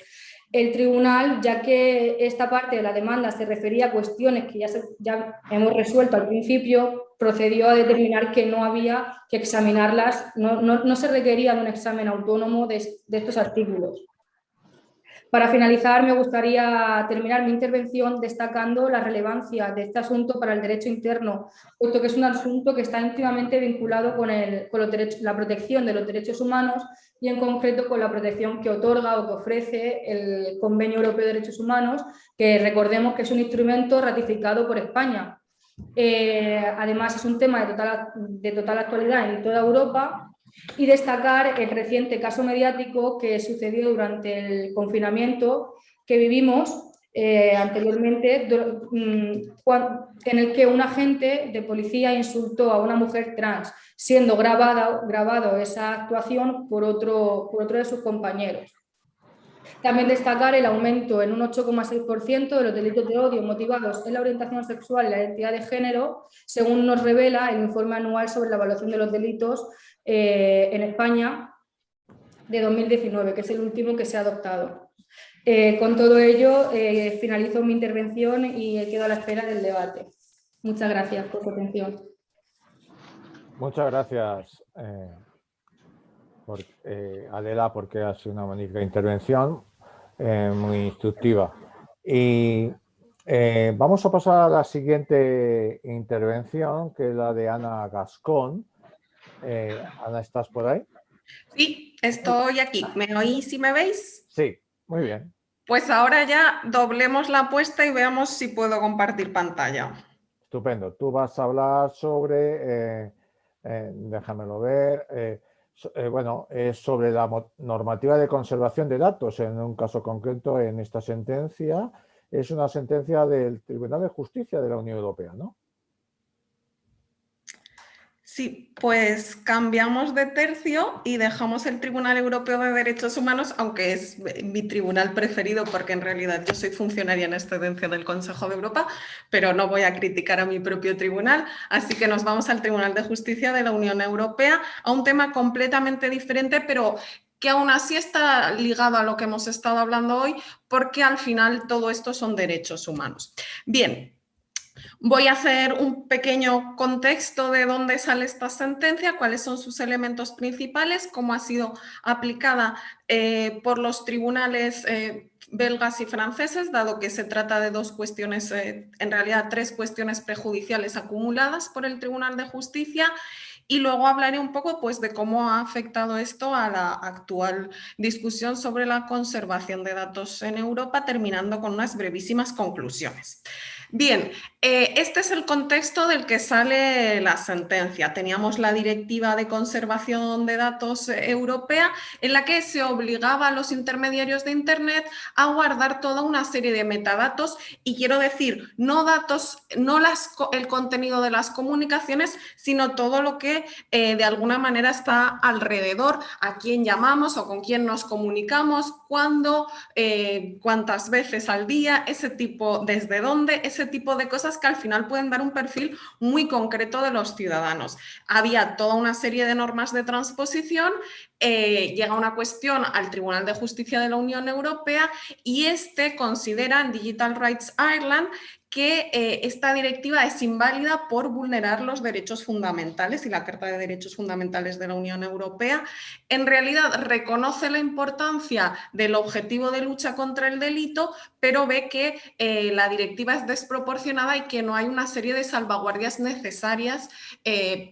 El tribunal, ya que esta parte de la demanda se refería a cuestiones que ya hemos resuelto al principio, procedió a determinar que no había que examinarlas, no se requería de un examen autónomo de estos artículos. Para finalizar, me gustaría terminar mi intervención destacando la relevancia de este asunto para el derecho interno, puesto que es un asunto que está íntimamente vinculado con la protección de los derechos humanos y en concreto con la protección que otorga o que ofrece el Convenio Europeo de Derechos Humanos, que recordemos que es un instrumento ratificado por España. Además, es un tema de total actualidad en toda Europa. Y destacar el reciente caso mediático que sucedió durante el confinamiento que vivimos anteriormente, en el que un agente de policía insultó a una mujer trans, siendo grabado esa actuación por otro de sus compañeros. También destacar el aumento en un 8,6% de los delitos de odio motivados en la orientación sexual y la identidad de género, según nos revela el informe anual sobre la evaluación de los delitos en España de 2019, que es el último que se ha adoptado. Con todo ello, finalizo mi intervención y quedo a la espera del debate. Muchas gracias por su atención. Muchas gracias, Adela, porque ha sido una magnífica intervención, muy instructiva. Y vamos a pasar a la siguiente intervención, que es la de Ana Gascón. Ana, ¿estás por ahí? Sí, estoy aquí. ¿Me oís y me veis? Sí, muy bien. Pues ahora ya doblemos la apuesta y veamos si puedo compartir pantalla. Estupendo. Tú vas a hablar sobre, déjamelo ver, sobre la normativa de conservación de datos. En un caso concreto, en esta sentencia, es una sentencia del Tribunal de Justicia de la Unión Europea, ¿no? Sí, pues cambiamos de tercio y dejamos el Tribunal Europeo de Derechos Humanos, aunque es mi tribunal preferido porque en realidad yo soy funcionaria en excedencia del Consejo de Europa, pero no voy a criticar a mi propio tribunal, así que nos vamos al Tribunal de Justicia de la Unión Europea, a un tema completamente diferente, pero que aún así está ligado a lo que hemos estado hablando hoy, porque al final todo esto son derechos humanos. Bien. Voy a hacer un pequeño contexto de dónde sale esta sentencia, cuáles son sus elementos principales, cómo ha sido aplicada por los tribunales belgas y franceses, dado que se trata de dos cuestiones, en realidad 3 cuestiones prejudiciales acumuladas por el Tribunal de Justicia. Y luego hablaré un poco pues, de cómo ha afectado esto a la actual discusión sobre la conservación de datos en Europa, terminando con unas brevísimas conclusiones. Bien, este es el contexto del que sale la sentencia. Teníamos la Directiva de Conservación de Datos Europea, en la que se obligaba a los intermediarios de Internet a guardar toda una serie de metadatos, y quiero decir, no datos, no el contenido de las comunicaciones, sino todo lo que de alguna manera está alrededor, a quién llamamos o con quién nos comunicamos, cuándo, cuántas veces al día, ese tipo, desde dónde, ese tipo de cosas que al final pueden dar un perfil muy concreto de los ciudadanos. Había toda una serie de normas de transposición, llega una cuestión al Tribunal de Justicia de la Unión Europea y este considera en Digital Rights Ireland que esta directiva es inválida por vulnerar los derechos fundamentales y la Carta de Derechos Fundamentales de la Unión Europea. En realidad reconoce la importancia del objetivo de lucha contra el delito, pero ve que la directiva es desproporcionada y que no hay una serie de salvaguardias necesarias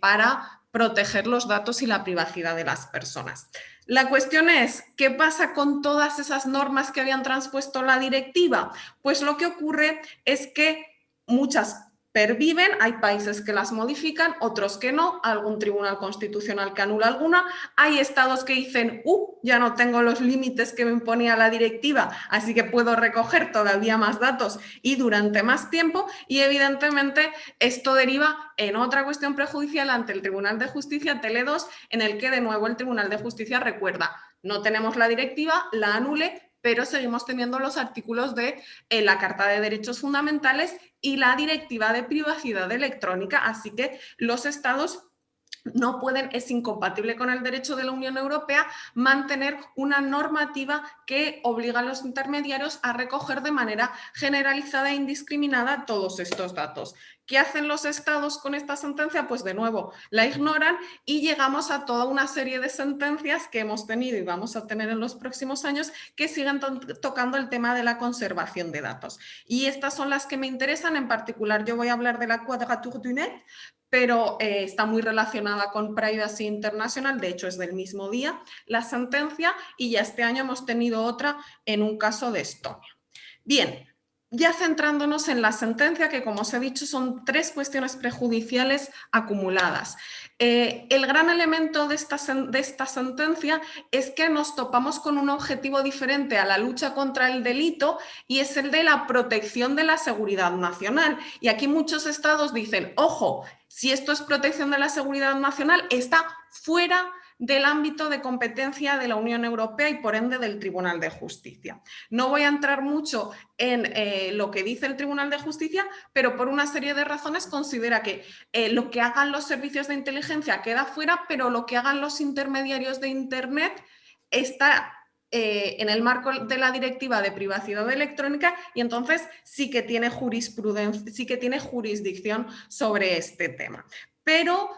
para proteger los datos y la privacidad de las personas. La cuestión es, ¿qué pasa con todas esas normas que habían transpuesto la directiva? Pues lo que ocurre es que muchas perviven, hay países que las modifican, otros que no, algún tribunal constitucional que anula alguna, hay estados que dicen, ya no tengo los límites que me imponía la directiva, así que puedo recoger todavía más datos y durante más tiempo, y evidentemente esto deriva en otra cuestión prejudicial ante el Tribunal de Justicia, Tele2, en el que de nuevo el Tribunal de Justicia recuerda, no tenemos la directiva, la anule, pero seguimos teniendo los artículos de la Carta de Derechos Fundamentales y la Directiva de Privacidad Electrónica, así que los estados no pueden, es incompatible con el derecho de la Unión Europea mantener una normativa que obliga a los intermediarios a recoger de manera generalizada e indiscriminada todos estos datos. ¿Qué hacen los estados con esta sentencia? Pues de nuevo la ignoran y llegamos a toda una serie de sentencias que hemos tenido y vamos a tener en los próximos años que siguen tocando el tema de la conservación de datos. Y estas son las que me interesan, en particular yo voy a hablar de la Quadrature du Net, pero está muy relacionada con Privacy International, de hecho es del mismo día la sentencia, y ya este año hemos tenido otra en un caso de Estonia. Bien, ya centrándonos en la sentencia, que como os he dicho son 3 cuestiones prejudiciales acumuladas. El gran elemento de esta sentencia es que nos topamos con un objetivo diferente a la lucha contra el delito y es el de la protección de la seguridad nacional. Y aquí muchos estados dicen, ojo, si esto es protección de la seguridad nacional, está fuera del ámbito de competencia de la Unión Europea y por ende del Tribunal de Justicia. No voy a entrar mucho en lo que dice el Tribunal de Justicia, pero por una serie de razones considera que lo que hagan los servicios de inteligencia queda fuera, pero lo que hagan los intermediarios de Internet está en el marco de la Directiva de Privacidad Electrónica y entonces sí que tiene jurisprudencia, sí que tiene jurisdicción sobre este tema. Pero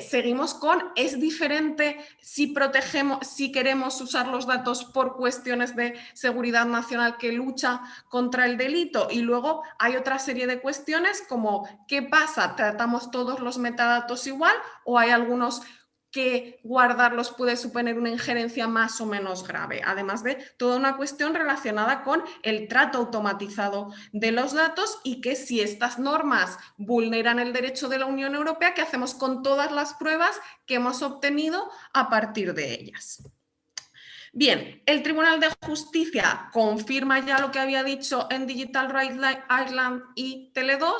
seguimos con, es diferente si protegemos, si queremos usar los datos por cuestiones de seguridad nacional que lucha contra el delito. Y luego hay otra serie de cuestiones como, ¿qué pasa? ¿Tratamos todos los metadatos igual o hay algunos que guardarlos puede suponer una injerencia más o menos grave? Además de toda una cuestión relacionada con el trato automatizado de los datos y que si estas normas vulneran el derecho de la Unión Europea, ¿qué hacemos con todas las pruebas que hemos obtenido a partir de ellas? Bien, el Tribunal de Justicia confirma ya lo que había dicho en Digital Rights Ireland y Tele2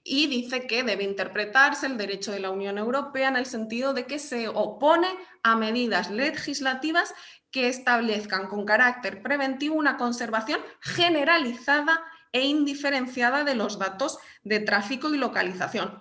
y dice que debe interpretarse el derecho de la Unión Europea en el sentido de que se opone a medidas legislativas que establezcan con carácter preventivo una conservación generalizada e indiferenciada de los datos de tráfico y localización.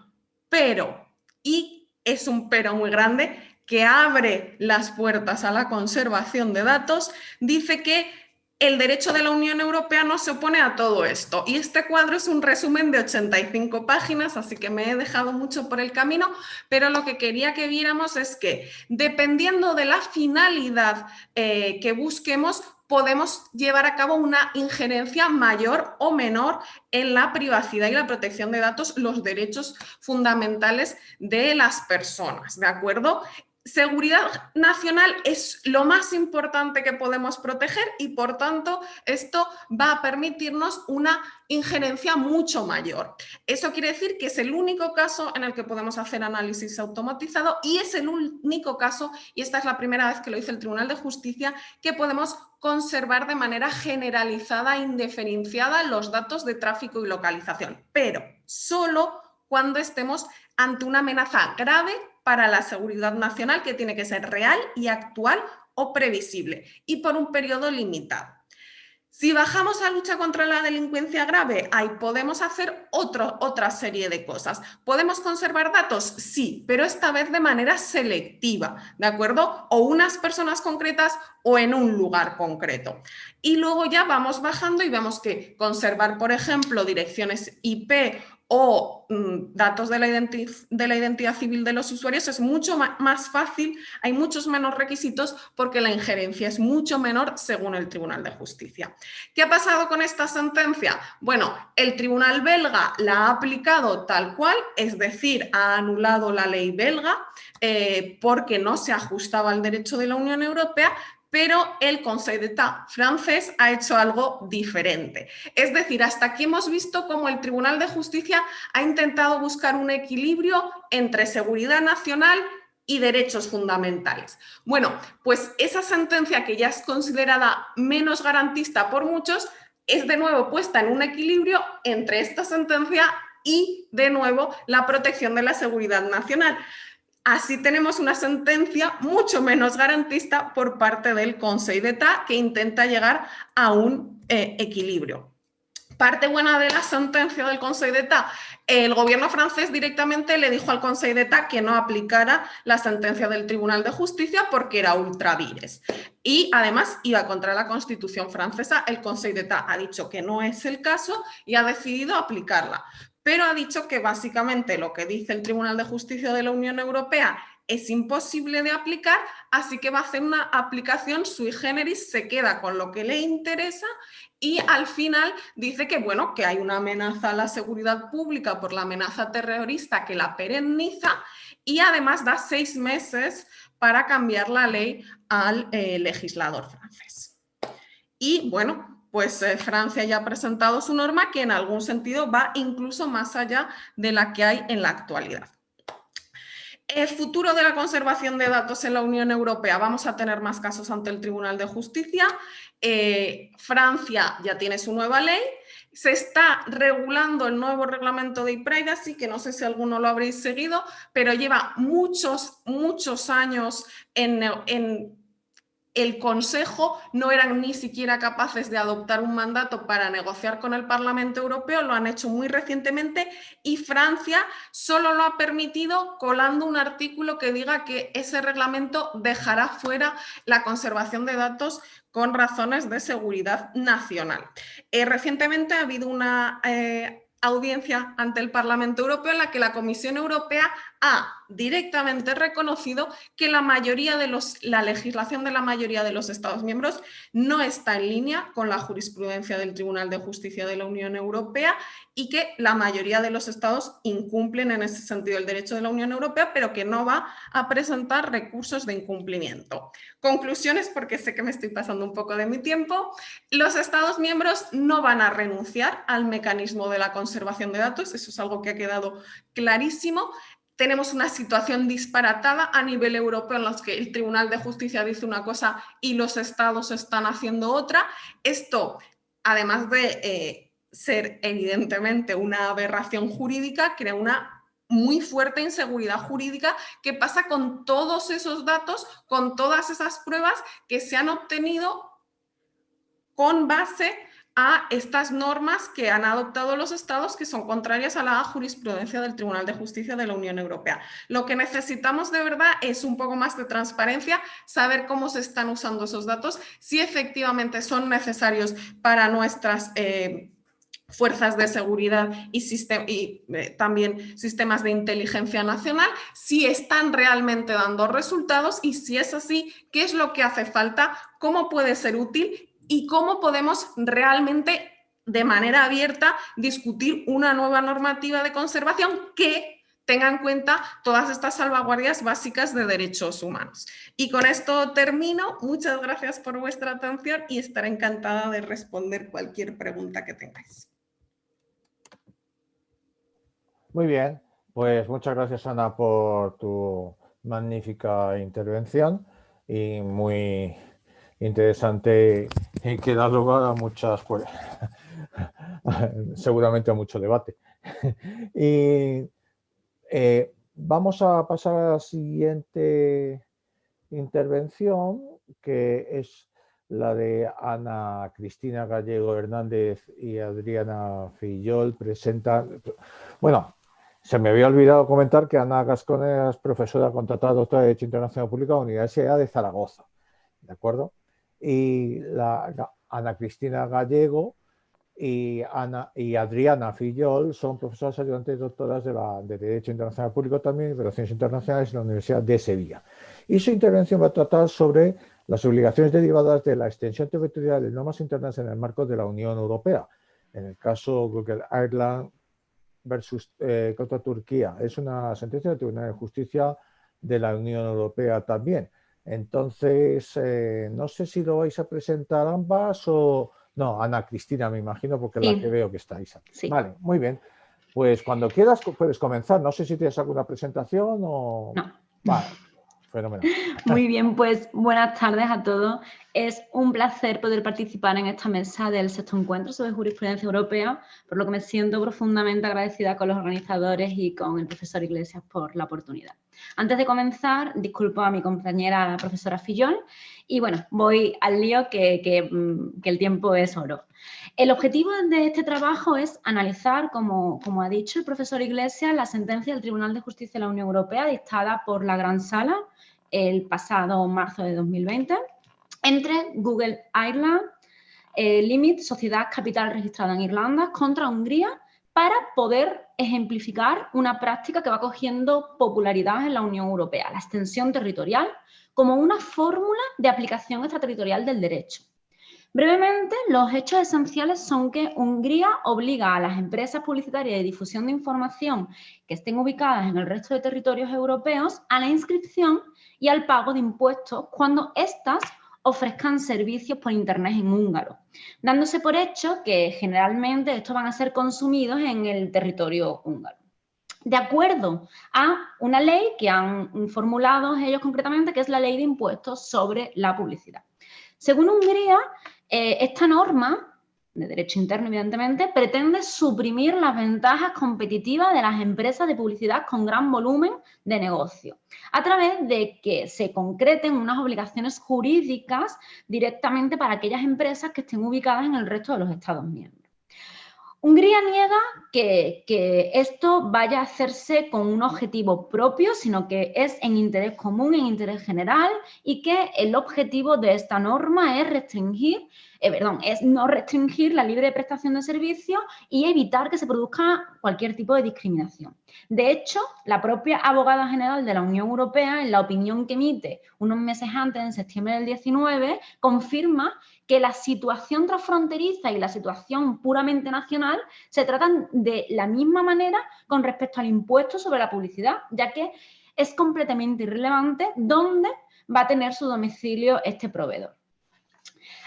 Pero, y es un pero muy grande, que abre las puertas a la conservación de datos, dice que El derecho de la Unión Europea no se opone a todo esto y este cuadro es un resumen de 85 páginas, así que me he dejado mucho por el camino, pero lo que quería que viéramos es que dependiendo de la finalidad que busquemos, podemos llevar a cabo una injerencia mayor o menor en la privacidad y la protección de datos, los derechos fundamentales de las personas, ¿de acuerdo? Seguridad nacional es lo más importante que podemos proteger y, por tanto, esto va a permitirnos una injerencia mucho mayor. Eso quiere decir que es el único caso en el que podemos hacer análisis automatizado y es el único caso, y esta es la primera vez que lo dice el Tribunal de Justicia, que podemos conservar de manera generalizada e indiferenciada los datos de tráfico y localización, pero solo cuando estemos ante una amenaza grave para la seguridad nacional, que tiene que ser real y actual o previsible y por un periodo limitado. Si bajamos a lucha contra la delincuencia grave, ahí podemos hacer otra serie de cosas. ¿Podemos conservar datos? Sí, pero esta vez de manera selectiva, ¿de acuerdo? O unas personas concretas o en un lugar concreto. Y luego ya vamos bajando y vemos que conservar, por ejemplo, direcciones IP o datos de la identidad civil de los usuarios es mucho más fácil, hay muchos menos requisitos porque la injerencia es mucho menor según el Tribunal de Justicia. ¿Qué ha pasado con esta sentencia? Bueno, el Tribunal belga la ha aplicado tal cual, es decir, ha anulado la ley belga porque no se ajustaba al derecho de la Unión Europea, pero el Conseil d'État francés ha hecho algo diferente. Es decir, hasta aquí hemos visto cómo el Tribunal de Justicia ha intentado buscar un equilibrio entre seguridad nacional y derechos fundamentales. Bueno, pues esa sentencia, que ya es considerada menos garantista por muchos, es de nuevo puesta en un equilibrio entre esta sentencia y, de nuevo, la protección de la seguridad nacional. Así tenemos una sentencia mucho menos garantista por parte del Conseil d'État, que intenta llegar a un equilibrio. Parte buena de la sentencia del Conseil d'État: el gobierno francés directamente le dijo al Conseil d'État que no aplicara la sentencia del Tribunal de Justicia porque era ultra vires. Y además iba contra la Constitución francesa. El Conseil d'État ha dicho que no es el caso y ha decidido aplicarla. Pero ha dicho que básicamente lo que dice el Tribunal de Justicia de la Unión Europea es imposible de aplicar, así que va a hacer una aplicación sui generis, se queda con lo que le interesa y al final dice que, bueno, que hay una amenaza a la seguridad pública por la amenaza terrorista que la perenniza y además da 6 meses para cambiar la ley al legislador francés. Y bueno, pues Francia ya ha presentado su norma, que en algún sentido va incluso más allá de la que hay en la actualidad. El futuro de la conservación de datos en la Unión Europea. Vamos a tener más casos ante el Tribunal de Justicia. Francia ya tiene su nueva ley. Se está regulando el nuevo reglamento de e-privacy, que no sé si alguno lo habréis seguido, pero lleva muchos años en el Consejo, no eran ni siquiera capaces de adoptar un mandato para negociar con el Parlamento Europeo, lo han hecho muy recientemente y Francia solo lo ha permitido colando un artículo que diga que ese reglamento dejará fuera la conservación de datos con razones de seguridad nacional. Recientemente ha habido una audiencia ante el Parlamento Europeo en la que la Comisión Europea ha directamente reconocido que la legislación de la mayoría de los Estados miembros no está en línea con la jurisprudencia del Tribunal de Justicia de la Unión Europea y que la mayoría de los Estados incumplen en ese sentido el derecho de la Unión Europea, pero que no va a presentar recursos de incumplimiento. Conclusiones, porque sé que me estoy pasando un poco de mi tiempo. Los Estados miembros no van a renunciar al mecanismo de la conservación de datos, eso es algo que ha quedado clarísimo. Tenemos una situación disparatada a nivel europeo en la que el Tribunal de Justicia dice una cosa y los Estados están haciendo otra. Esto, además de ser evidentemente una aberración jurídica, crea una muy fuerte inseguridad jurídica. ¿Qué pasa con todos esos datos, con todas esas pruebas que se han obtenido con base a estas normas que han adoptado los estados que son contrarias a la jurisprudencia del Tribunal de Justicia de la Unión Europea. Lo que necesitamos de verdad es un poco más de transparencia, saber cómo se están usando esos datos, si efectivamente son necesarios para nuestras fuerzas de seguridad y también sistemas de inteligencia nacional, si están realmente dando resultados y si es así, qué es lo que hace falta, cómo puede ser útil y cómo podemos realmente de manera abierta discutir una nueva normativa de conservación que tenga en cuenta todas estas salvaguardias básicas de derechos humanos. Y con esto termino. Muchas gracias por vuestra atención y estaré encantada de responder cualquier pregunta que tengáis. Muy bien, pues muchas gracias, Ana, por tu magnífica intervención y muy interesante y que da lugar a muchas, pues, seguramente a mucho debate. Y vamos a pasar a la siguiente intervención, que es la de Ana Cristina Gallego Hernández y Adriana Fillol. Bueno, se me había olvidado comentar que Ana Gascone es profesora contratada doctora de Derecho Internacional Público de la Universidad de Zaragoza, ¿de acuerdo? Y Ana Cristina Gallego y Adriana Fillol son profesoras ayudantes doctoras de Derecho Internacional Público también y Relaciones Internacionales en la Universidad de Sevilla. Y su intervención va a tratar sobre las obligaciones derivadas de la extensión territorial de normas internas en el marco de la Unión Europea. En el caso Google Ireland versus contra Turquía. Es una sentencia del Tribunal de Justicia de la Unión Europea también. Entonces, no sé si lo vais a presentar ambas o... No, Ana Cristina, me imagino, porque es la que veo que estáis aquí. Sí. Vale, muy bien. Pues cuando quieras puedes comenzar. No sé si tienes alguna presentación o... No. Vale, fenomenal. Muy bien, pues buenas tardes a todos. Es un placer poder participar en esta mesa del sexto encuentro sobre jurisprudencia europea, por lo que me siento profundamente agradecida con los organizadores y con el profesor Iglesias por la oportunidad. Antes de comenzar, disculpo a mi compañera la profesora Fillol y bueno, voy al lío que el tiempo es oro. El objetivo de este trabajo es analizar, como ha dicho el profesor Iglesias, la sentencia del Tribunal de Justicia de la Unión Europea dictada por la Gran Sala el pasado marzo de 2020 entre Google Ireland Limit, sociedad capital registrada en Irlanda, contra Hungría, para poder ejemplificar una práctica que va cogiendo popularidad en la Unión Europea, la extensión territorial, como una fórmula de aplicación extraterritorial del derecho. Brevemente, los hechos esenciales son que Hungría obliga a las empresas publicitarias de difusión de información que estén ubicadas en el resto de territorios europeos a la inscripción y al pago de impuestos cuando éstas ofrezcan servicios por Internet en húngaro, dándose por hecho que generalmente estos van a ser consumidos en el territorio húngaro. De acuerdo a una ley que han formulado ellos concretamente, que es la Ley de Impuestos sobre la Publicidad. Según Hungría, esta norma, de derecho interno evidentemente, pretende suprimir las ventajas competitivas de las empresas de publicidad con gran volumen de negocio, a través de que se concreten unas obligaciones jurídicas directamente para aquellas empresas que estén ubicadas en el resto de los Estados miembros. Hungría niega que esto vaya a hacerse con un objetivo propio, sino que es en interés común, en interés general, y que el objetivo de esta norma es no restringir la libre prestación de servicios y evitar que se produzca cualquier tipo de discriminación. De hecho, la propia abogada general de la Unión Europea, en la opinión que emite unos meses antes, en septiembre del 19, confirma que la situación transfronteriza y la situación puramente nacional se tratan de la misma manera con respecto al impuesto sobre la publicidad, ya que es completamente irrelevante dónde va a tener su domicilio este proveedor.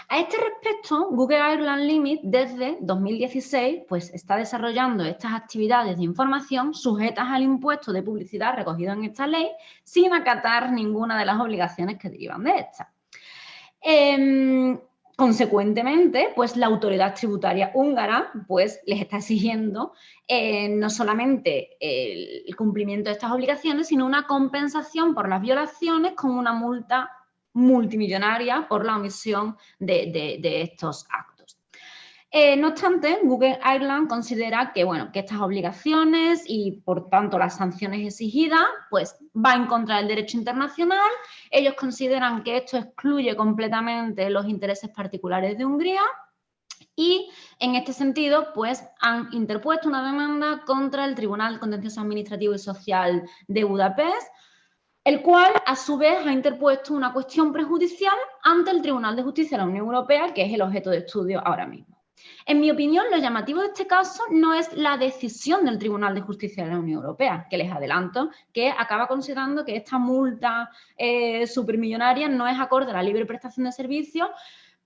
A este respecto, Google Ireland Limit desde 2016 pues, está desarrollando estas actividades de información sujetas al impuesto de publicidad recogido en esta ley sin acatar ninguna de las obligaciones que derivan de esta. Consecuentemente, pues la autoridad tributaria húngara pues, les está exigiendo no solamente el cumplimiento de estas obligaciones, sino una compensación por las violaciones con una multa multimillonaria por la omisión de estos actos. No obstante, Google Ireland considera que, bueno, que estas obligaciones y, por tanto, las sanciones exigidas, pues va en contra del derecho internacional. Ellos consideran que esto excluye completamente los intereses particulares de Hungría y, en este sentido, pues han interpuesto una demanda contra el Tribunal Contencioso Administrativo y Social de Budapest, el cual, a su vez, ha interpuesto una cuestión prejudicial ante el Tribunal de Justicia de la Unión Europea, que es el objeto de estudio ahora mismo. En mi opinión, lo llamativo de este caso no es la decisión del Tribunal de Justicia de la Unión Europea, que les adelanto que acaba considerando que esta multa supermillonaria no es acorde a la libre prestación de servicios,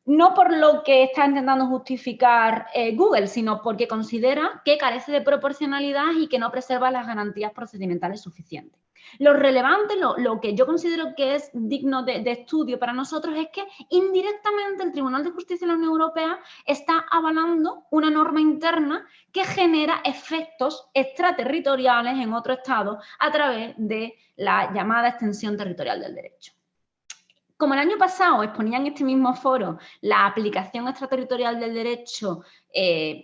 no por lo que está intentando justificar Google, sino porque considera que carece de proporcionalidad y que no preserva las garantías procedimentales suficientes. Lo relevante, lo que yo considero que es digno de estudio para nosotros es que indirectamente el Tribunal de Justicia de la Unión Europea está avalando una norma interna que genera efectos extraterritoriales en otro Estado a través de la llamada extensión territorial del derecho. Como el año pasado exponía en este mismo foro la aplicación extraterritorial del derecho,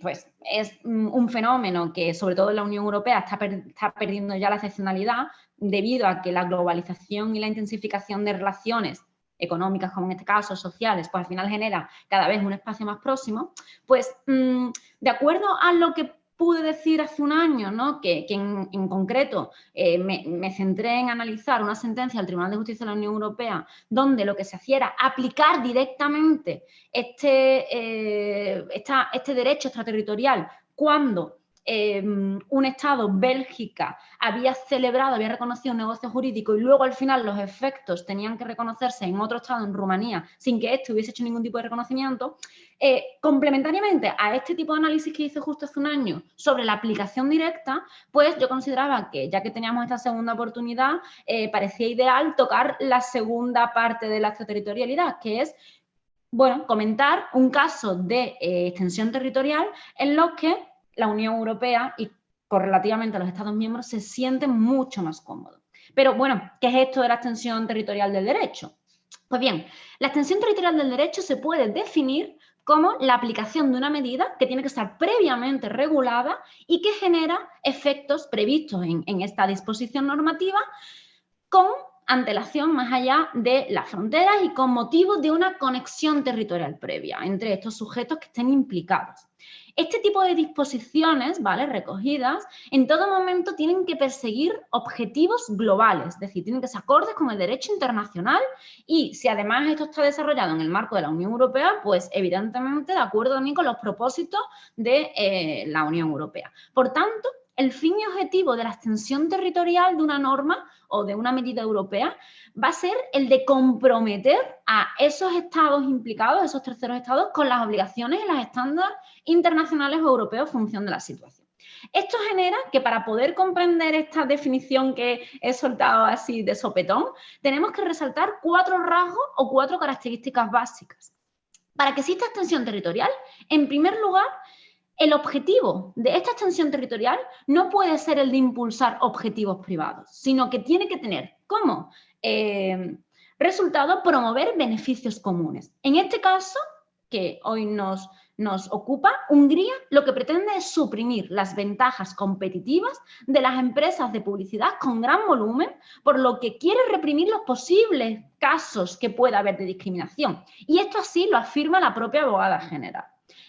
pues es un fenómeno que sobre todo en la Unión Europea está perdiendo ya la excepcionalidad debido a que la globalización y la intensificación de relaciones económicas, como en este caso sociales, pues al final genera cada vez un espacio más próximo, pues de acuerdo a lo que pude decir hace un año, ¿no? que en concreto me centré en analizar una sentencia del Tribunal de Justicia de la Unión Europea donde lo que se hacía era aplicar directamente este derecho extraterritorial cuando un Estado, Bélgica, había reconocido un negocio jurídico y luego al final los efectos tenían que reconocerse en otro Estado, en Rumanía, sin que éste hubiese hecho ningún tipo de reconocimiento. Complementariamente a este tipo de análisis que hice justo hace un año sobre la aplicación directa, pues yo consideraba que ya que teníamos esta segunda oportunidad, parecía ideal tocar la segunda parte de la extraterritorialidad, que es, bueno, comentar un caso de extensión territorial en los que la Unión Europea y correlativamente a los Estados miembros se sienten mucho más cómodos. Pero bueno, ¿qué es esto de la extensión territorial del derecho? Pues bien, la extensión territorial del derecho se puede definir como la aplicación de una medida que tiene que estar previamente regulada y que genera efectos previstos en esta disposición normativa con antelación más allá de las fronteras y con motivo de una conexión territorial previa entre estos sujetos que estén implicados. Este tipo de disposiciones, ¿vale?, recogidas, en todo momento tienen que perseguir objetivos globales, es decir, tienen que ser acordes con el derecho internacional y si además esto está desarrollado en el marco de la Unión Europea, pues evidentemente de acuerdo también con los propósitos de la Unión Europea. Por tanto, el fin y objetivo de la extensión territorial de una norma o de una medida europea va a ser el de comprometer a esos estados implicados, esos terceros estados, con las obligaciones y los estándares internacionales o europeos en función de la situación. Esto genera que para poder comprender esta definición que he soltado así de sopetón, tenemos que resaltar 4 rasgos o 4 características básicas. Para que exista extensión territorial, en primer lugar, el objetivo de esta extensión territorial no puede ser el de impulsar objetivos privados, sino que tiene que tener como resultado promover beneficios comunes. En este caso, que hoy nos ocupa, Hungría lo que pretende es suprimir las ventajas competitivas de las empresas de publicidad con gran volumen, por lo que quiere reprimir los posibles casos que pueda haber de discriminación. Y esto así lo afirma la propia abogada general.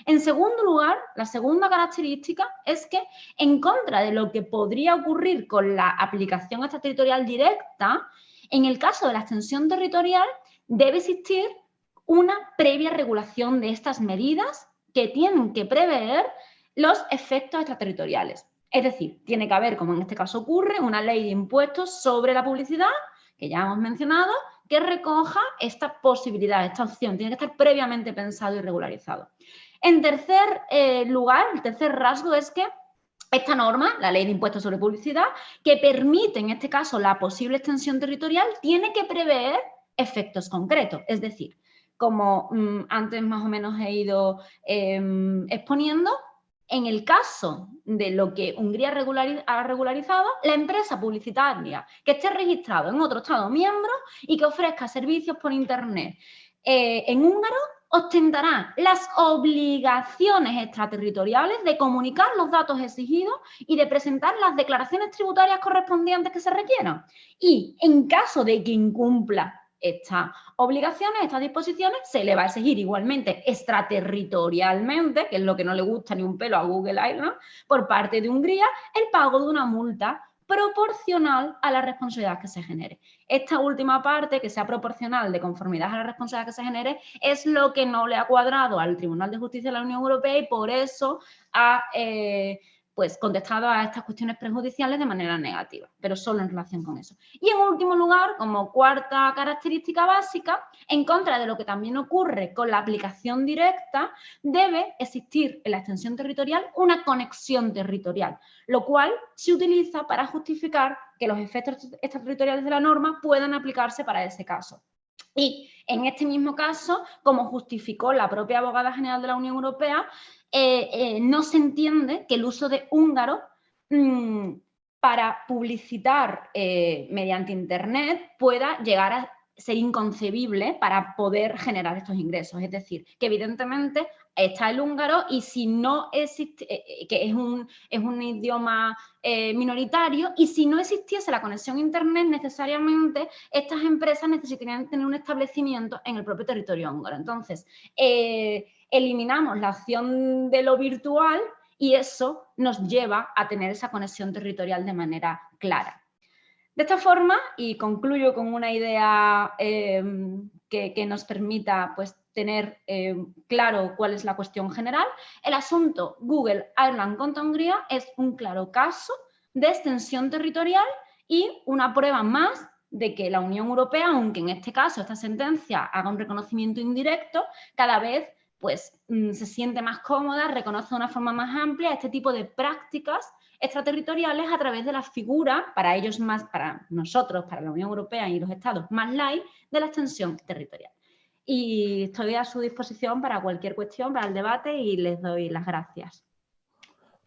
En segundo lugar, la segunda característica es que, en contra de lo que podría ocurrir con la aplicación extraterritorial directa, en el caso de la extensión territorial debe existir una previa regulación de estas medidas que tienen que prever los efectos extraterritoriales. Es decir, tiene que haber, como en este caso ocurre, una ley de impuestos sobre la publicidad, que ya hemos mencionado, que recoja esta posibilidad, esta opción. Tiene que estar previamente pensado y regularizado. En tercer lugar, el tercer rasgo es que esta norma, la ley de impuestos sobre publicidad, que permite en este caso la posible extensión territorial, tiene que prever efectos concretos. Es decir, como antes más o menos he ido exponiendo, en el caso de lo que Hungría ha regularizado, la empresa publicitaria que esté registrada en otro Estado miembro y que ofrezca servicios por Internet en húngaro ostentará las obligaciones extraterritoriales de comunicar los datos exigidos y de presentar las declaraciones tributarias correspondientes que se requieran. Y en caso de que incumpla estas obligaciones, estas disposiciones, se le va a exigir igualmente extraterritorialmente, que es lo que no le gusta ni un pelo a Google Ireland, por parte de Hungría, el pago de una multa proporcional a la responsabilidad que se genere. Esta última parte, que sea proporcional de conformidad a la responsabilidad que se genere, es lo que no le ha cuadrado al Tribunal de Justicia de la Unión Europea y por eso ha pues, contestado a estas cuestiones prejudiciales de manera negativa, pero solo en relación con eso. Y en último lugar, como cuarta característica básica, en contra de lo que también ocurre con la aplicación directa, debe existir en la extensión territorial una conexión territorial, lo cual se utiliza para justificar que los efectos extraterritoriales de la norma puedan aplicarse para ese caso. Y en este mismo caso, como justificó la propia abogada general de la Unión Europea, no se entiende que el uso de húngaro para publicitar mediante Internet pueda llegar a ser inconcebible para poder generar estos ingresos. Es decir, que evidentemente está el húngaro y si no existe, que es un idioma minoritario, y si no existiese la conexión a Internet, necesariamente estas empresas necesitarían tener un establecimiento en el propio territorio húngaro. Entonces, eliminamos la opción de lo virtual y eso nos lleva a tener esa conexión territorial de manera clara. De esta forma, y concluyo con una idea que nos permita pues, tener claro cuál es la cuestión general, el asunto Google Ireland contra Hungría es un claro caso de extensión territorial y una prueba más de que la Unión Europea, aunque en este caso esta sentencia haga un reconocimiento indirecto, cada vez pues, se siente más cómoda, reconoce de una forma más amplia este tipo de prácticas extraterritoriales a través de la figura, para ellos más, para nosotros, para la Unión Europea y los Estados más light, de la extensión territorial. Y estoy a su disposición para cualquier cuestión, para el debate y les doy las gracias.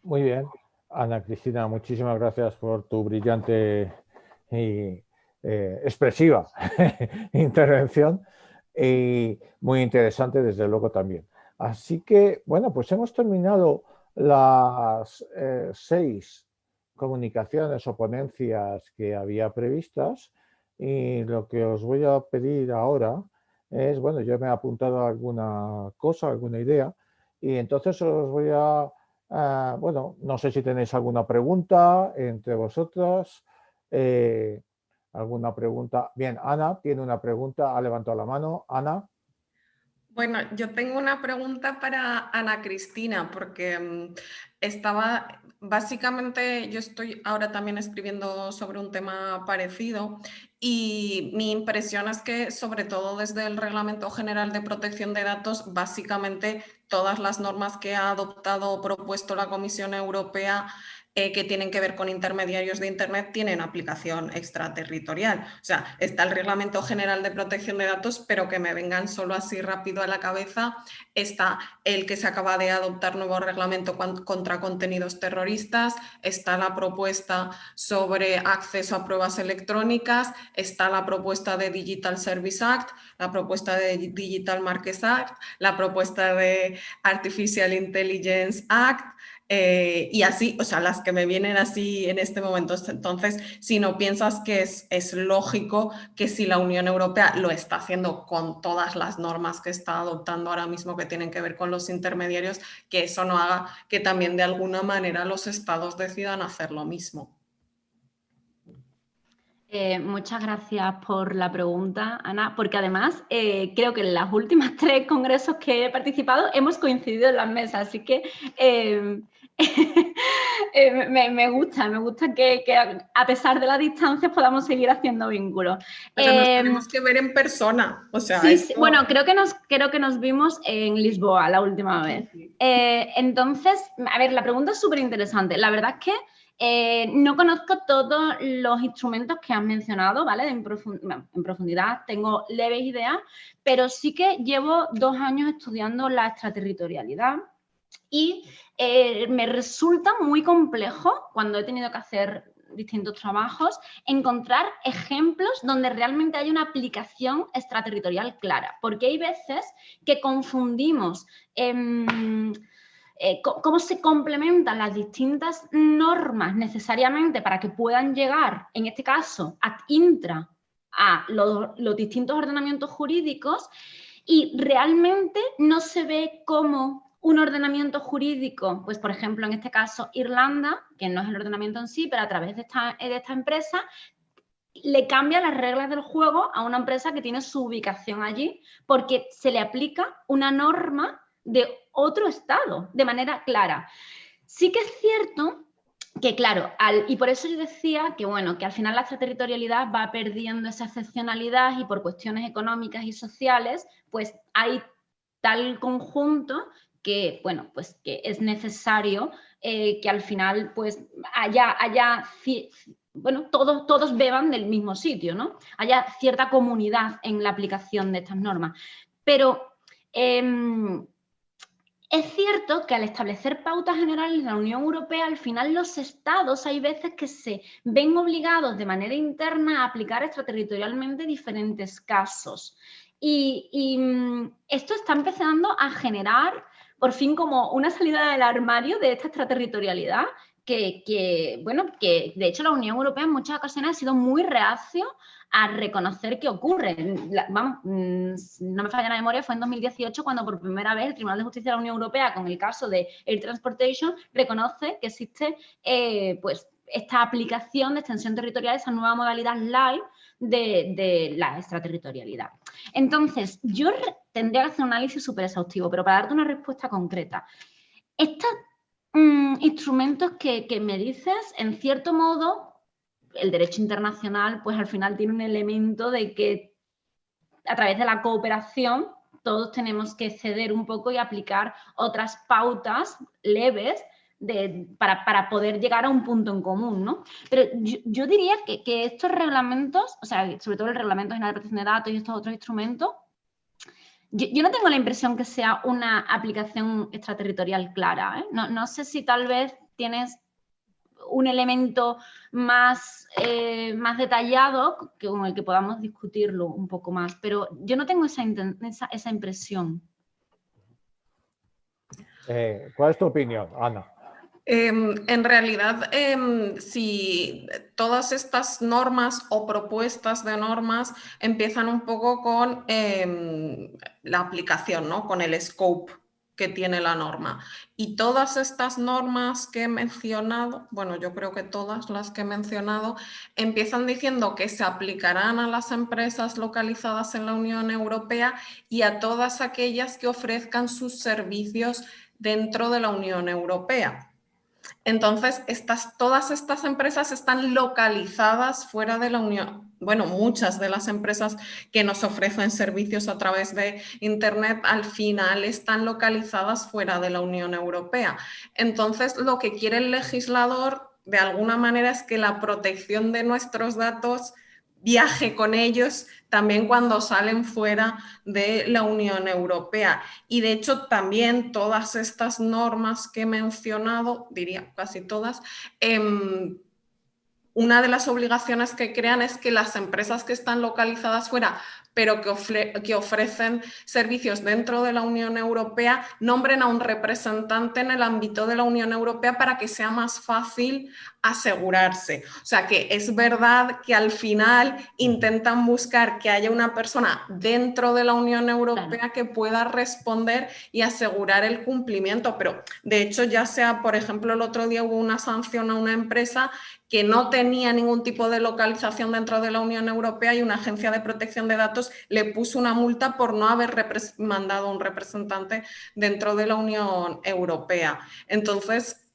Muy bien. Ana Cristina, muchísimas gracias por tu brillante y expresiva intervención y muy interesante desde luego también. Así que, bueno, pues hemos terminado las 6 comunicaciones o ponencias que había previstas y lo que os voy a pedir ahora es, bueno, yo me he apuntado alguna cosa, alguna idea y entonces os voy a, bueno, no sé si tenéis alguna pregunta entre vosotras, alguna pregunta. Bien, Ana tiene una pregunta, ha levantado la mano. Ana. Bueno, yo tengo una pregunta para Ana Cristina, porque básicamente yo estoy ahora también escribiendo sobre un tema parecido y mi impresión es que sobre todo desde el Reglamento General de Protección de Datos, básicamente todas las normas que ha adoptado o propuesto la Comisión Europea que tienen que ver con intermediarios de Internet tienen aplicación extraterritorial. O sea, está el Reglamento General de Protección de Datos, pero que me vengan solo así rápido a la cabeza, está el que se acaba de adoptar nuevo reglamento contra contenidos terroristas, está la propuesta sobre acceso a pruebas electrónicas, está la propuesta de Digital Service Act, la propuesta de Digital Markets Act, la propuesta de Artificial Intelligence Act, y así, o sea, las que me vienen así en este momento. Entonces, si no piensas que es lógico que si la Unión Europea lo está haciendo con todas las normas que está adoptando ahora mismo que tienen que ver con los intermediarios, que eso no haga que también de alguna manera los estados decidan hacer lo mismo. Muchas gracias por la pregunta, Ana, porque además creo que en las últimas 3 congresos que he participado hemos coincidido en las mesas, así que me gusta que a pesar de la distancia podamos seguir haciendo vínculos. Pero nos tenemos que ver en persona, o sea... Sí, sí, bueno, creo que nos vimos en Lisboa la última vez. Sí. Entonces, a ver, la pregunta es súper interesante. La verdad es que no conozco todos los instrumentos que has mencionado, ¿vale? En profundidad tengo leves ideas, pero sí que llevo 2 años estudiando la extraterritorialidad y me resulta muy complejo cuando he tenido que hacer distintos trabajos, encontrar ejemplos donde realmente hay una aplicación extraterritorial clara, porque hay veces que confundimos cómo se complementan las distintas normas necesariamente para que puedan llegar, en este caso, ad intra a los distintos ordenamientos jurídicos, y realmente no se ve como un ordenamiento jurídico, pues por ejemplo en este caso Irlanda, que no es el ordenamiento en sí, pero a través de esta empresa le cambia las reglas del juego a una empresa que tiene su ubicación allí, porque se le aplica una norma de otro estado de manera clara. Sí que es cierto que, claro, y por eso yo decía que, bueno, que al final la extraterritorialidad va perdiendo esa excepcionalidad y por cuestiones económicas y sociales, pues hay tal conjunto que, bueno, pues que es necesario que al final pues bueno, todos beban del mismo sitio, ¿no? Haya cierta comunidad en la aplicación de estas normas. Pero es cierto que al establecer pautas generales en la Unión Europea, al final los estados hay veces que se ven obligados de manera interna a aplicar extraterritorialmente diferentes casos. Y esto está empezando a generar, por fin, como una salida del armario de esta extraterritorialidad bueno, que de hecho la Unión Europea en muchas ocasiones ha sido muy reacio a reconocer que ocurre. Vamos, no me falla la memoria, fue en 2018 cuando por primera vez el Tribunal de Justicia de la Unión Europea, con el caso de Air Transportation, reconoce que existe pues esta aplicación de extensión territorial, esa nueva modalidad live de la extraterritorialidad. Entonces, yo tendría que hacer un análisis súper exhaustivo, pero para darte una respuesta concreta, estos instrumentos que me dices, en cierto modo, el derecho internacional, pues al final tiene un elemento de que a través de la cooperación todos tenemos que ceder un poco y aplicar otras pautas leves para poder llegar a un punto en común, ¿no? Pero yo diría que estos reglamentos, o sea, sobre todo el Reglamento General de Protección de Datos y estos otros instrumentos, yo no tengo la impresión que sea una aplicación extraterritorial clara, ¿eh? No sé si tal vez tienes un elemento más detallado con el que podamos discutirlo un poco más, pero yo no tengo esa impresión. ¿Cuál es tu opinión, Ana? En realidad, si todas estas normas o propuestas de normas empiezan un poco con la aplicación, ¿no? Con el scope que tiene la norma. Y todas estas normas que he mencionado, bueno, yo creo que todas las que he mencionado, empiezan diciendo que se aplicarán a las empresas localizadas en la Unión Europea y a todas aquellas que ofrezcan sus servicios dentro de la Unión Europea. Entonces, todas estas empresas están localizadas fuera de la Unión. Bueno, muchas de las empresas que nos ofrecen servicios a través de Internet al final están localizadas fuera de la Unión Europea. Entonces, lo que quiere el legislador, de alguna manera, es que la protección de nuestros datos viaje con ellos también cuando salen fuera de la Unión Europea. Y de hecho también todas estas normas que he mencionado, diría casi todas, una de las obligaciones que crean es que las empresas que están localizadas fuera, pero que ofrecen servicios dentro de la Unión Europea, nombren a un representante en el ámbito de la Unión Europea para que sea más fácil asegurarse. O sea que es verdad que al final intentan buscar que haya una persona dentro de la Unión Europea que pueda responder y asegurar el cumplimiento, pero de hecho ya sea, por ejemplo, el otro día hubo una sanción a una empresa que no tenía ningún tipo de localización dentro de la Unión Europea y una agencia de protección de datos le puso una multa por no haber mandado un representante dentro de la Unión Europea. Entonces,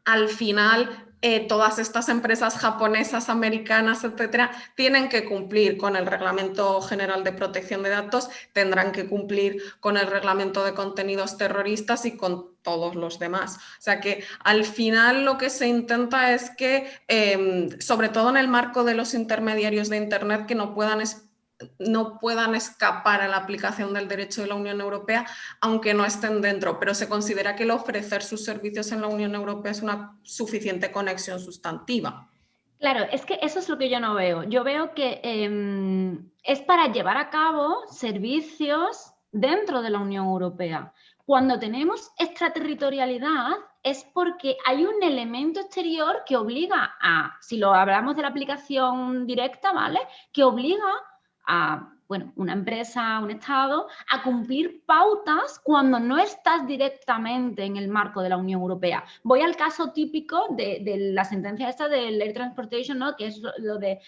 al final, todas estas empresas japonesas, americanas, etcétera, tienen que cumplir con el Reglamento General de Protección de Datos, tendrán que cumplir con el Reglamento de Contenidos Terroristas y con todos los demás. O sea que al final lo que se intenta es que, sobre todo en el marco de los intermediarios de Internet, que no puedan escapar a la aplicación del derecho de la Unión Europea, aunque no estén dentro, pero se considera que el ofrecer sus servicios en la Unión Europea es una suficiente conexión sustantiva. Claro, es que eso es lo que yo no veo. Yo veo que es para llevar a cabo servicios dentro de la Unión Europea. Cuando tenemos extraterritorialidad es porque hay un elemento exterior que obliga a, si lo hablamos de la aplicación directa, ¿vale? Que obliga a, bueno, una empresa, un Estado, a cumplir pautas cuando no estás directamente en el marco de la Unión Europea. Voy al caso típico de la sentencia esta del Air Transportation, ¿no? Que es lo de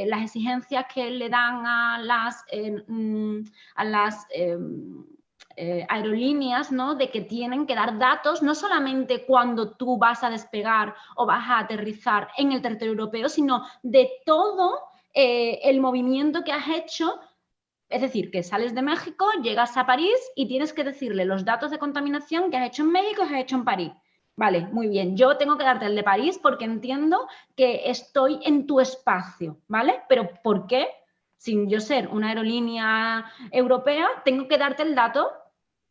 las exigencias que le dan a las aerolíneas, ¿no? De que tienen que dar datos no solamente cuando tú vas a despegar o vas a aterrizar en el territorio europeo, sino de todo el movimiento que has hecho. Es decir, que sales de México, llegas a París y tienes que decirle los datos de contaminación que has hecho en México y has hecho en París. Vale, muy bien. Yo tengo que darte el de París porque entiendo que estoy en tu espacio, ¿vale? Pero ¿por qué? Sin yo ser una aerolínea europea, tengo que darte el dato,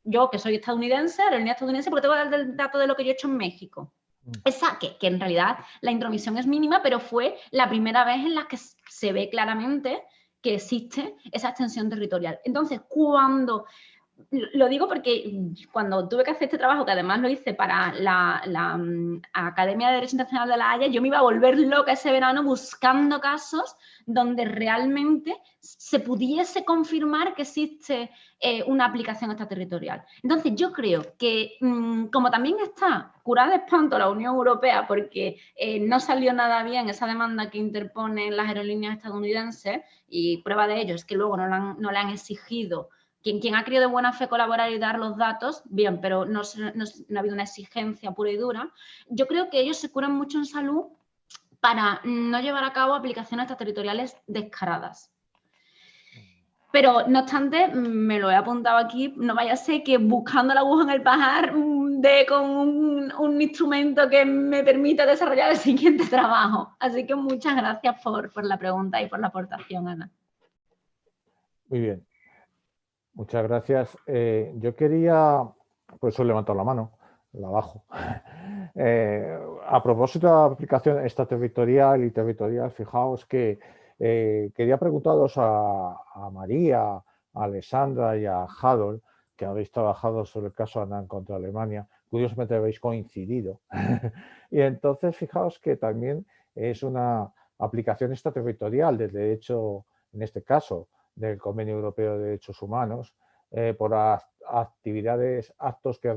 yo que soy estadounidense, aerolínea estadounidense, porque tengo que darte el dato de lo que yo he hecho en México. Esa, que en realidad la intromisión es mínima, pero fue la primera vez en la que se ve claramente que existe esa extensión territorial. Entonces, lo digo porque cuando tuve que hacer este trabajo, que además lo hice para la Academia de Derecho Internacional de La Haya, yo me iba a volver loca ese verano buscando casos donde realmente se pudiese confirmar que existe una aplicación extraterritorial. Entonces yo creo que como también está curada de espanto la Unión Europea porque no salió nada bien esa demanda que interponen las aerolíneas estadounidenses, y prueba de ello es que luego no le han exigido. Quien ha querido de buena fe colaborar y dar los datos, bien, pero no ha habido una exigencia pura y dura. Yo creo que ellos se curan mucho en salud para no llevar a cabo aplicaciones extraterritoriales descaradas. Pero, no obstante, me lo he apuntado aquí, no vaya a ser que buscando la aguja en el pajar dé con un instrumento que me permita desarrollar el siguiente trabajo. Así que muchas gracias por la pregunta y por la aportación, Ana. Muy bien. Muchas gracias. Yo quería, por eso he levantado la mano, la bajo. A propósito de la aplicación extraterritorial y territorial, fijaos que quería preguntaros a María, a Alessandra y a Harold, que habéis trabajado sobre el caso Annan contra Alemania. Curiosamente habéis coincidido. Y entonces fijaos que también es una aplicación extraterritorial del derecho, en este caso, del Convenio Europeo de Derechos Humanos, por actividades, actos que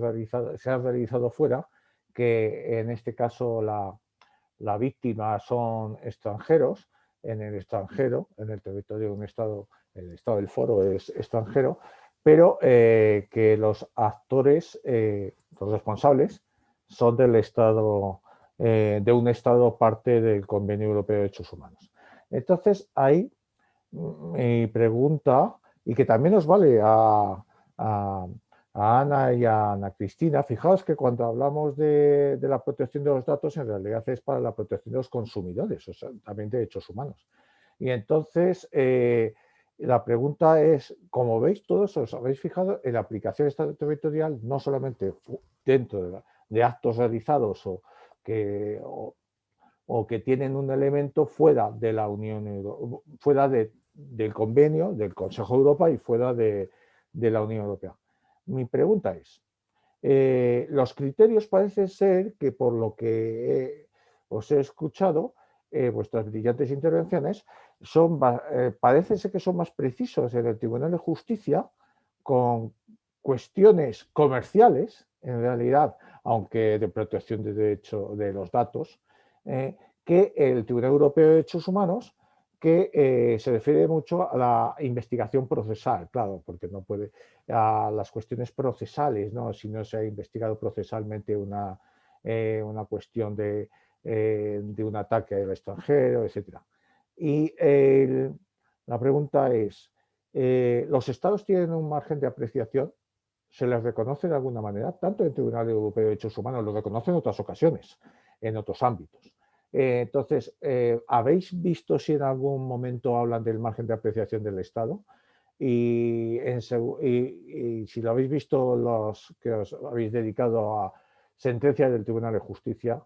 se han realizado fuera, que en este caso la víctima son extranjeros, en el extranjero, en el territorio de un Estado, el Estado del Foro es extranjero, pero que los actores, los responsables, son del Estado, de un Estado parte del Convenio Europeo de Derechos Humanos. Entonces, ahí mi pregunta, y que también nos vale a Ana y a Ana Cristina, fijaos que cuando hablamos de la protección de los datos, en realidad es para la protección de los consumidores, o sea, también de derechos humanos. Y entonces, la pregunta es, como veis, todos os habéis fijado en la aplicación extraterritorial, no solamente dentro de actos realizados o que tienen un elemento fuera de la Unión Europea, fuera del convenio, del Consejo de Europa y fuera de la Unión Europea. Mi pregunta es, los criterios parece ser que por lo que os he escuchado, vuestras brillantes intervenciones, parece ser que son más precisos en el Tribunal de Justicia con cuestiones comerciales, en realidad, aunque de protección de derecho de los datos, que el Tribunal Europeo de Derechos Humanos, que se refiere mucho a la investigación procesal, claro, porque no puede, a las cuestiones procesales, ¿no? Si no se ha investigado procesalmente una cuestión de un ataque al extranjero, etc. Y la pregunta es, ¿los estados tienen un margen de apreciación? ¿Se les reconoce de alguna manera? Tanto el Tribunal Europeo de Derechos Humanos lo reconoce en otras ocasiones, en otros ámbitos. Entonces, ¿habéis visto si en algún momento hablan del margen de apreciación del Estado? Y si lo habéis visto, los que os habéis dedicado a sentencias del Tribunal de Justicia,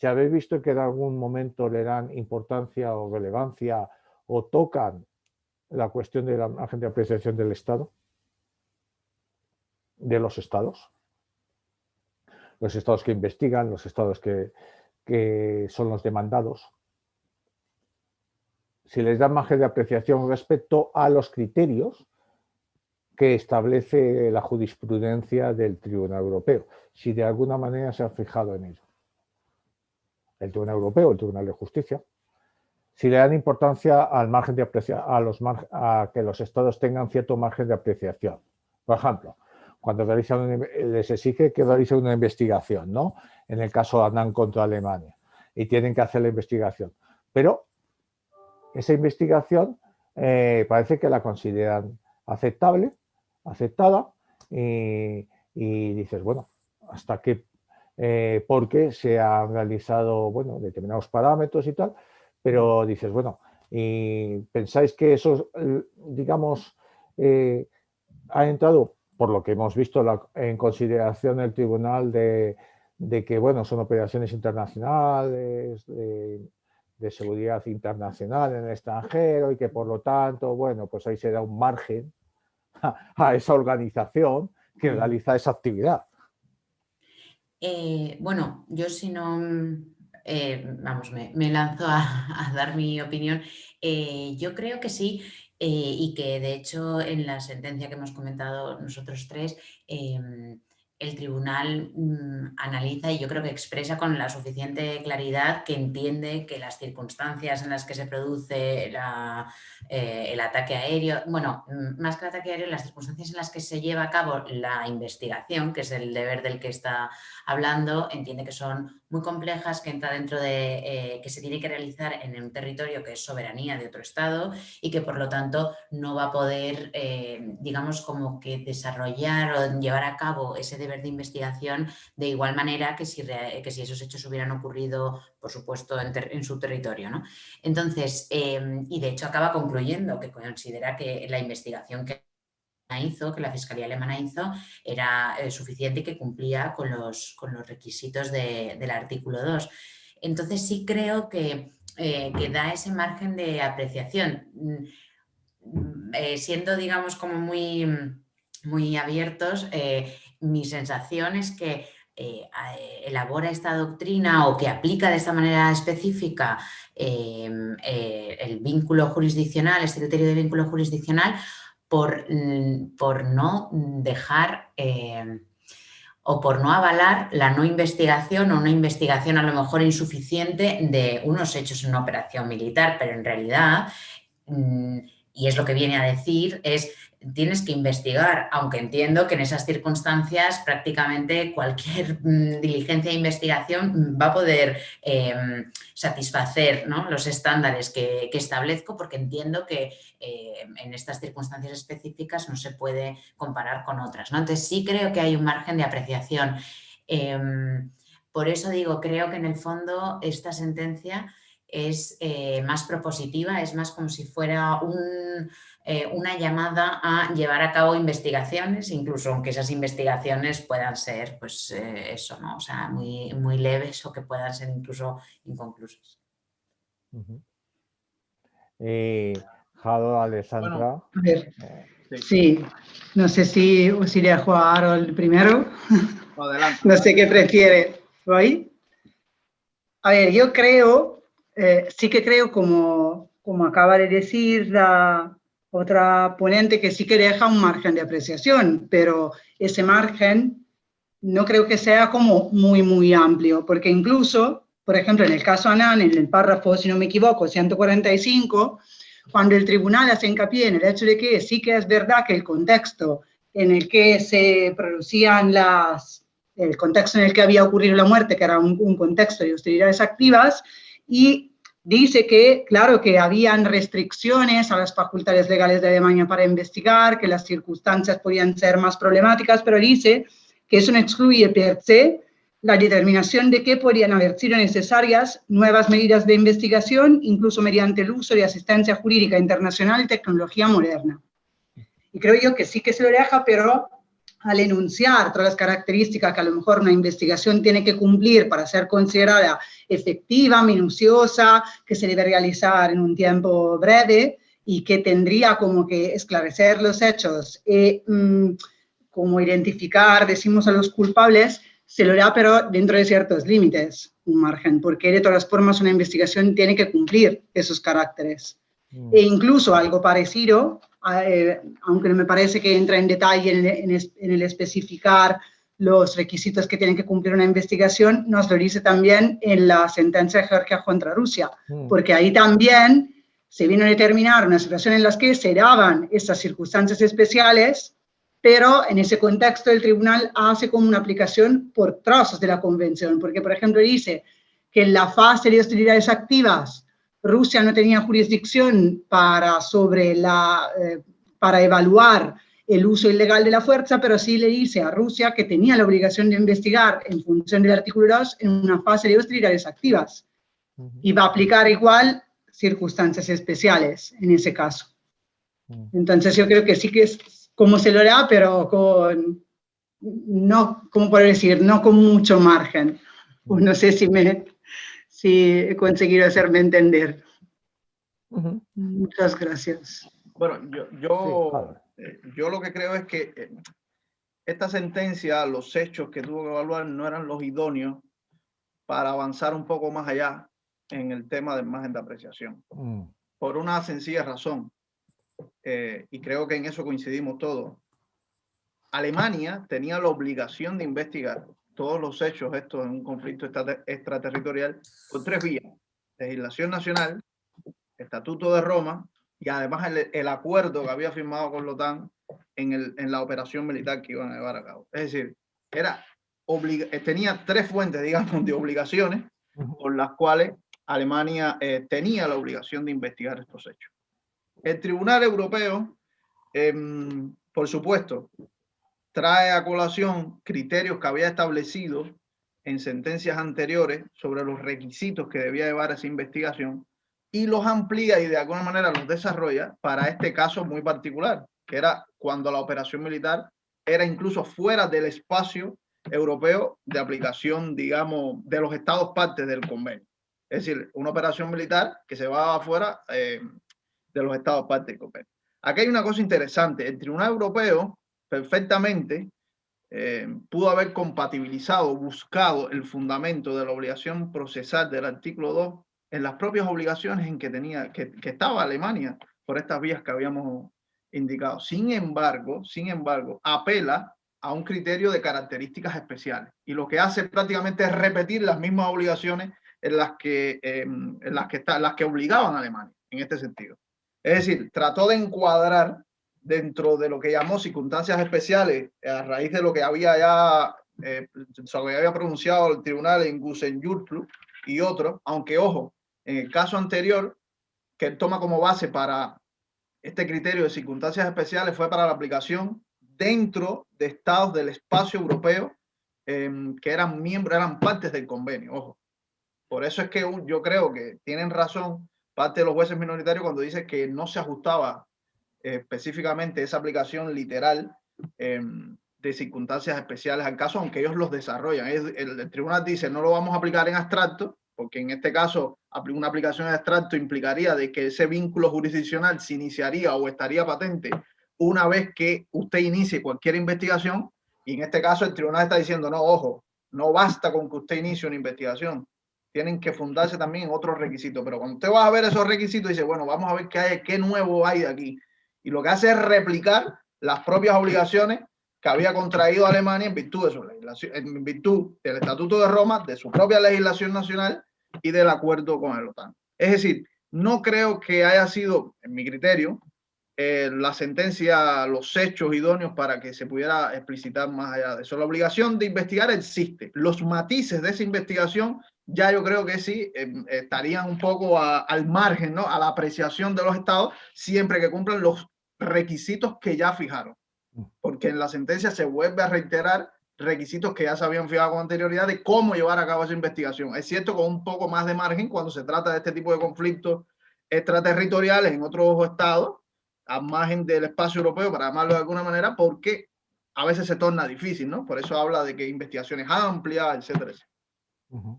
si habéis visto que en algún momento le dan importancia o relevancia o tocan la cuestión de la margen de apreciación del Estado, de los estados que investigan, los estados que son los demandados, si les dan margen de apreciación respecto a los criterios que establece la jurisprudencia del Tribunal Europeo, si de alguna manera se han fijado en ello. El Tribunal Europeo, el Tribunal de Justicia, si le dan importancia al margen de apreciación, a que los estados tengan cierto margen de apreciación. Por ejemplo, cuando les exige que realicen una investigación, ¿no? En el caso ANAN contra Alemania, y tienen que hacer la investigación. Pero esa investigación parece que la consideran aceptada, y dices, bueno, hasta qué, porque se han realizado, bueno, determinados parámetros y tal, pero dices, bueno, y pensáis que eso, digamos, ha entrado, por lo que hemos visto, en consideración el tribunal de que, bueno, son operaciones internacionales, de seguridad internacional en el extranjero, y que por lo tanto, bueno, pues ahí se da un margen a esa organización que realiza esa actividad. Bueno, yo si no, vamos, me lanzo a dar mi opinión. Yo creo que sí, y que de hecho en la sentencia que hemos comentado nosotros tres, el tribunal analiza y yo creo que expresa con la suficiente claridad que entiende que las circunstancias en las que se produce el ataque aéreo, bueno, más que el ataque aéreo, las circunstancias en las que se lleva a cabo la investigación, que es el deber del que está hablando, entiende que son muy complejas, que entra dentro de que se tiene que realizar en un territorio que es soberanía de otro Estado y que por lo tanto no va a poder, digamos, como que desarrollar o llevar a cabo ese deber de investigación de igual manera que si esos hechos hubieran ocurrido, por supuesto, en su territorio, ¿no? Entonces, y de hecho acaba concluyendo que considera que la investigación que la Fiscalía Alemana hizo era suficiente y que cumplía con los requisitos del artículo 2. Entonces sí creo que da ese margen de apreciación, siendo, digamos, como muy abiertos. Mi sensación es que elabora esta doctrina o que aplica de esta manera específica el vínculo jurisdiccional, este criterio de vínculo jurisdiccional, por no dejar o por no avalar la no investigación o una investigación a lo mejor insuficiente de unos hechos en una operación militar, pero en realidad, y es lo que viene a decir, es tienes que investigar, aunque entiendo que en esas circunstancias prácticamente cualquier diligencia de investigación va a poder satisfacer, ¿no?, los estándares que establezco, porque entiendo que en estas circunstancias específicas no se puede comparar con otras, ¿no? Entonces sí creo que hay un margen de apreciación. Por eso digo, creo que en el fondo esta sentencia es más propositiva, es más como si fuera una llamada a llevar a cabo investigaciones, incluso aunque esas investigaciones puedan ser, pues eso, ¿no? O sea, muy, muy leves o que puedan ser incluso inconclusas. Jado, Alessandra. Bueno, a ver, sí, no sé si le dejo a Harold primero. Adelante. No sé qué prefiere. ¿Voy? A ver, yo creo, sí que creo, como acaba de decir la otra ponente, que sí que deja un margen de apreciación, pero ese margen no creo que sea como muy, muy amplio, porque incluso, por ejemplo, en el caso ANAN, en el párrafo, si no me equivoco, 145, cuando el tribunal hace hincapié en el hecho de que sí que es verdad que el contexto en el que se producían el contexto en el que había ocurrido la muerte, que era un contexto de hostilidades activas, y dice que, claro, que habían restricciones a las facultades legales de Alemania para investigar, que las circunstancias podían ser más problemáticas, pero dice que eso no excluye per se la determinación de que podrían haber sido necesarias nuevas medidas de investigación, incluso mediante el uso de asistencia jurídica internacional y tecnología moderna. Y creo yo que sí que se lo deja, pero al enunciar todas las características que a lo mejor una investigación tiene que cumplir para ser considerada efectiva, minuciosa, que se debe realizar en un tiempo breve y que tendría como que esclarecer los hechos y como identificar, decimos, a los culpables, se lo hará, pero dentro de ciertos límites, un margen, porque de todas formas una investigación tiene que cumplir esos caracteres. E incluso algo parecido, aunque no me parece que entra en detalle en el especificar los requisitos que tienen que cumplir una investigación, nos lo dice también en la sentencia de Georgia contra Rusia, porque ahí también se vino a determinar una situación en la que se daban estas circunstancias especiales, pero en ese contexto el tribunal hace como una aplicación por trozos de la convención, porque por ejemplo dice que en la fase de hostilidades activas Rusia no tenía jurisdicción para evaluar el uso ilegal de la fuerza, pero sí le dice a Rusia que tenía la obligación de investigar en función del artículo 2 en una fase de hostilidades activas. Y va a aplicar igual circunstancias especiales en ese caso. Entonces yo creo que sí que es como se lo da, pero con, no, ¿cómo puedo decir? No con mucho margen. No sé si he conseguido hacerme entender. Muchas gracias. Bueno, yo lo que creo es que esta sentencia, los hechos que tuvo que evaluar no eran los idóneos para avanzar un poco más allá en el tema del margen de apreciación. Por una sencilla razón, y creo que en eso coincidimos todos. Alemania tenía la obligación de investigar todos los hechos estos en un conflicto extraterritorial por 3 vías: legislación nacional, Estatuto de Roma y además el acuerdo que había firmado con la OTAN en la operación militar que iban a llevar a cabo. Es decir, tenía 3 fuentes, digamos, de obligaciones por las cuales Alemania tenía la obligación de investigar estos hechos. El Tribunal Europeo, por supuesto, trae a colación criterios que había establecido en sentencias anteriores sobre los requisitos que debía llevar esa investigación y los amplía y de alguna manera los desarrolla para este caso muy particular, que era cuando la operación militar era incluso fuera del espacio europeo de aplicación, digamos, de los estados partes del convenio. Es decir, una operación militar que se va afuera de los estados partes del convenio. Aquí hay una cosa interesante. El Tribunal Europeo perfectamente pudo haber compatibilizado, buscado el fundamento de la obligación procesal del artículo 2 en las propias obligaciones en que estaba Alemania por estas vías que habíamos indicado. Sin embargo, apela a un criterio de características especiales y lo que hace prácticamente es repetir las mismas obligaciones en las que obligaban a Alemania en este sentido. Es decir, trató de encuadrar dentro de lo que llamó circunstancias especiales a raíz de lo que había pronunciado el tribunal en Gusen-Jurplu y otros, aunque ojo, en el caso anterior que él toma como base para este criterio de circunstancias especiales fue para la aplicación dentro de estados del espacio europeo que eran partes del convenio, ojo. Por eso es que yo creo que tienen razón parte de los jueces minoritarios cuando dicen que no se ajustaba específicamente esa aplicación literal de circunstancias especiales al caso, aunque ellos los desarrollan. El tribunal dice no lo vamos a aplicar en abstracto, porque en este caso una aplicación en abstracto implicaría de que ese vínculo jurisdiccional se iniciaría o estaría patente una vez que usted inicie cualquier investigación, y en este caso el tribunal está diciendo no, ojo, no basta con que usted inicie una investigación, tienen que fundarse también en otros requisitos, pero cuando usted va a ver esos requisitos dice, bueno, vamos a ver qué nuevo hay de aquí, y lo que hace es replicar las propias obligaciones que había contraído Alemania en virtud de su legislación, en virtud del Estatuto de Roma, de su propia legislación nacional y del acuerdo con el OTAN. Es decir, no creo que haya sido, en mi criterio, la sentencia, los hechos idóneos para que se pudiera explicitar más allá de eso. La obligación de investigar existe. Los matices de esa investigación ya yo creo que sí estarían un poco al margen, ¿no? A la apreciación de los estados, siempre que cumplan los requisitos que ya fijaron. Porque en la sentencia se vuelve a reiterar requisitos que ya se habían fijado con anterioridad de cómo llevar a cabo esa investigación. Es cierto, con un poco más de margen cuando se trata de este tipo de conflictos extraterritoriales en otros estados, al margen del espacio europeo, para llamarlo de alguna manera, porque a veces se torna difícil, ¿no? Por eso habla de que investigaciones amplias, etcétera, etcétera.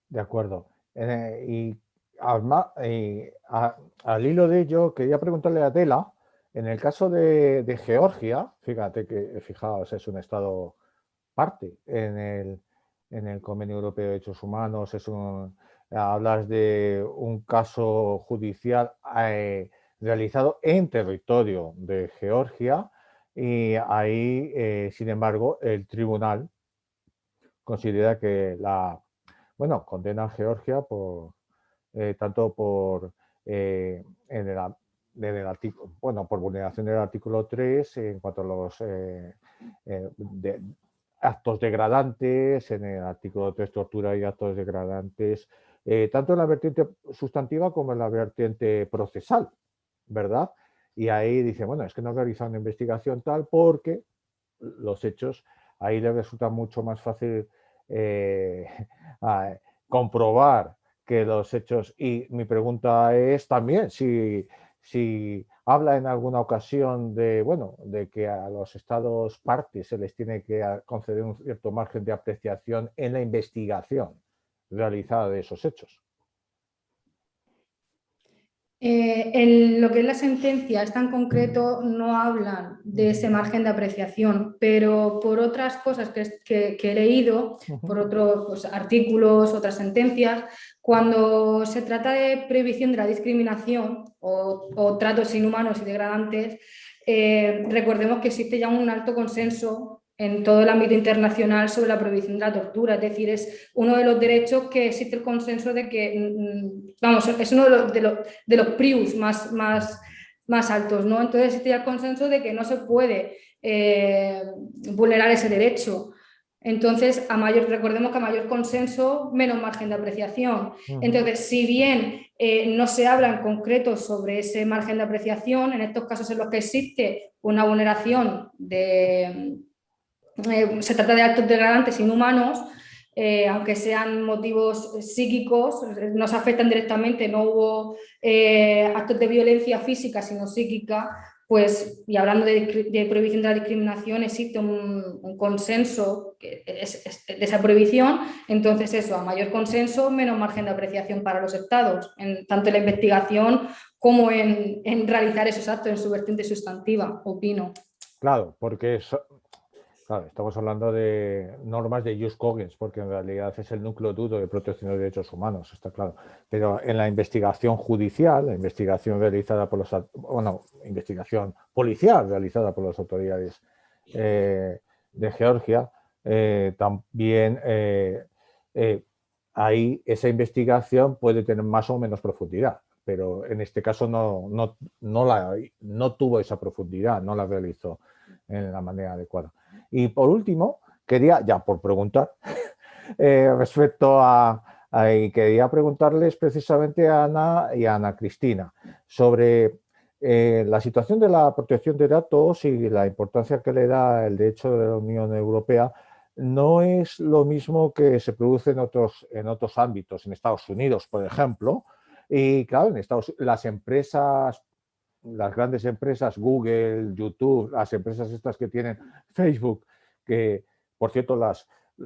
De acuerdo. Al hilo de ello, quería preguntarle a Adela, en el caso de Georgia, fijaos, es un estado parte en el Convenio Europeo de Derechos Humanos, hablas de un caso judicial realizado en territorio de Georgia y ahí, sin embargo, el tribunal considera que condena a Georgia tanto por por vulneración del artículo 3 en cuanto a los actos degradantes, en el artículo 3 tortura y actos degradantes, tanto en la vertiente sustantiva como en la vertiente procesal, ¿verdad? Y ahí dice, bueno, es que no ha realizado una investigación tal porque los hechos, ahí le resulta mucho más fácil comprobar que los hechos, y mi pregunta es también si habla en alguna ocasión de que a los estados partes se les tiene que conceder un cierto margen de apreciación en la investigación realizada de esos hechos. En lo que es la sentencia, esta en concreto no hablan de ese margen de apreciación, pero por otras cosas que he leído, por otros artículos, otras sentencias, cuando se trata de prohibición de la discriminación o tratos inhumanos y degradantes, recordemos que existe ya un alto consenso en todo el ámbito internacional sobre la prohibición de la tortura, es decir, es uno de los derechos que existe el consenso de que, vamos, es uno de los prius más altos, ¿no? Entonces existe ya el consenso de que no se puede vulnerar ese derecho. Entonces, recordemos que a mayor consenso, menos margen de apreciación. Entonces, si bien no se habla en concreto sobre ese margen de apreciación, en estos casos en los que existe una vulneración se trata de actos degradantes inhumanos, aunque sean motivos psíquicos, nos afectan directamente, no hubo actos de violencia física, sino psíquica, pues, y hablando de prohibición de la discriminación, existe un consenso de esa prohibición, entonces eso, a mayor consenso, menos margen de apreciación para los estados, tanto en la investigación como en realizar esos actos en su vertiente sustantiva, opino. Claro, porque claro, estamos hablando de normas de jus cogens, porque en realidad es el núcleo duro de protección de derechos humanos, está claro. Pero en la investigación judicial, la investigación realizada por investigación policial realizada por las autoridades de Georgia, también ahí esa investigación puede tener más o menos profundidad, pero en este caso no tuvo esa profundidad, no la realizó en la manera adecuada. Y por último, quería, ya por preguntar, quería preguntarles precisamente a Ana y a Ana Cristina sobre la situación de la protección de datos y la importancia que le da el derecho de la Unión Europea. No es lo mismo que se produce en otros ámbitos, en Estados Unidos, por ejemplo, y claro, en las empresas, las grandes empresas, Google, YouTube, las empresas estas que tienen Facebook, que por cierto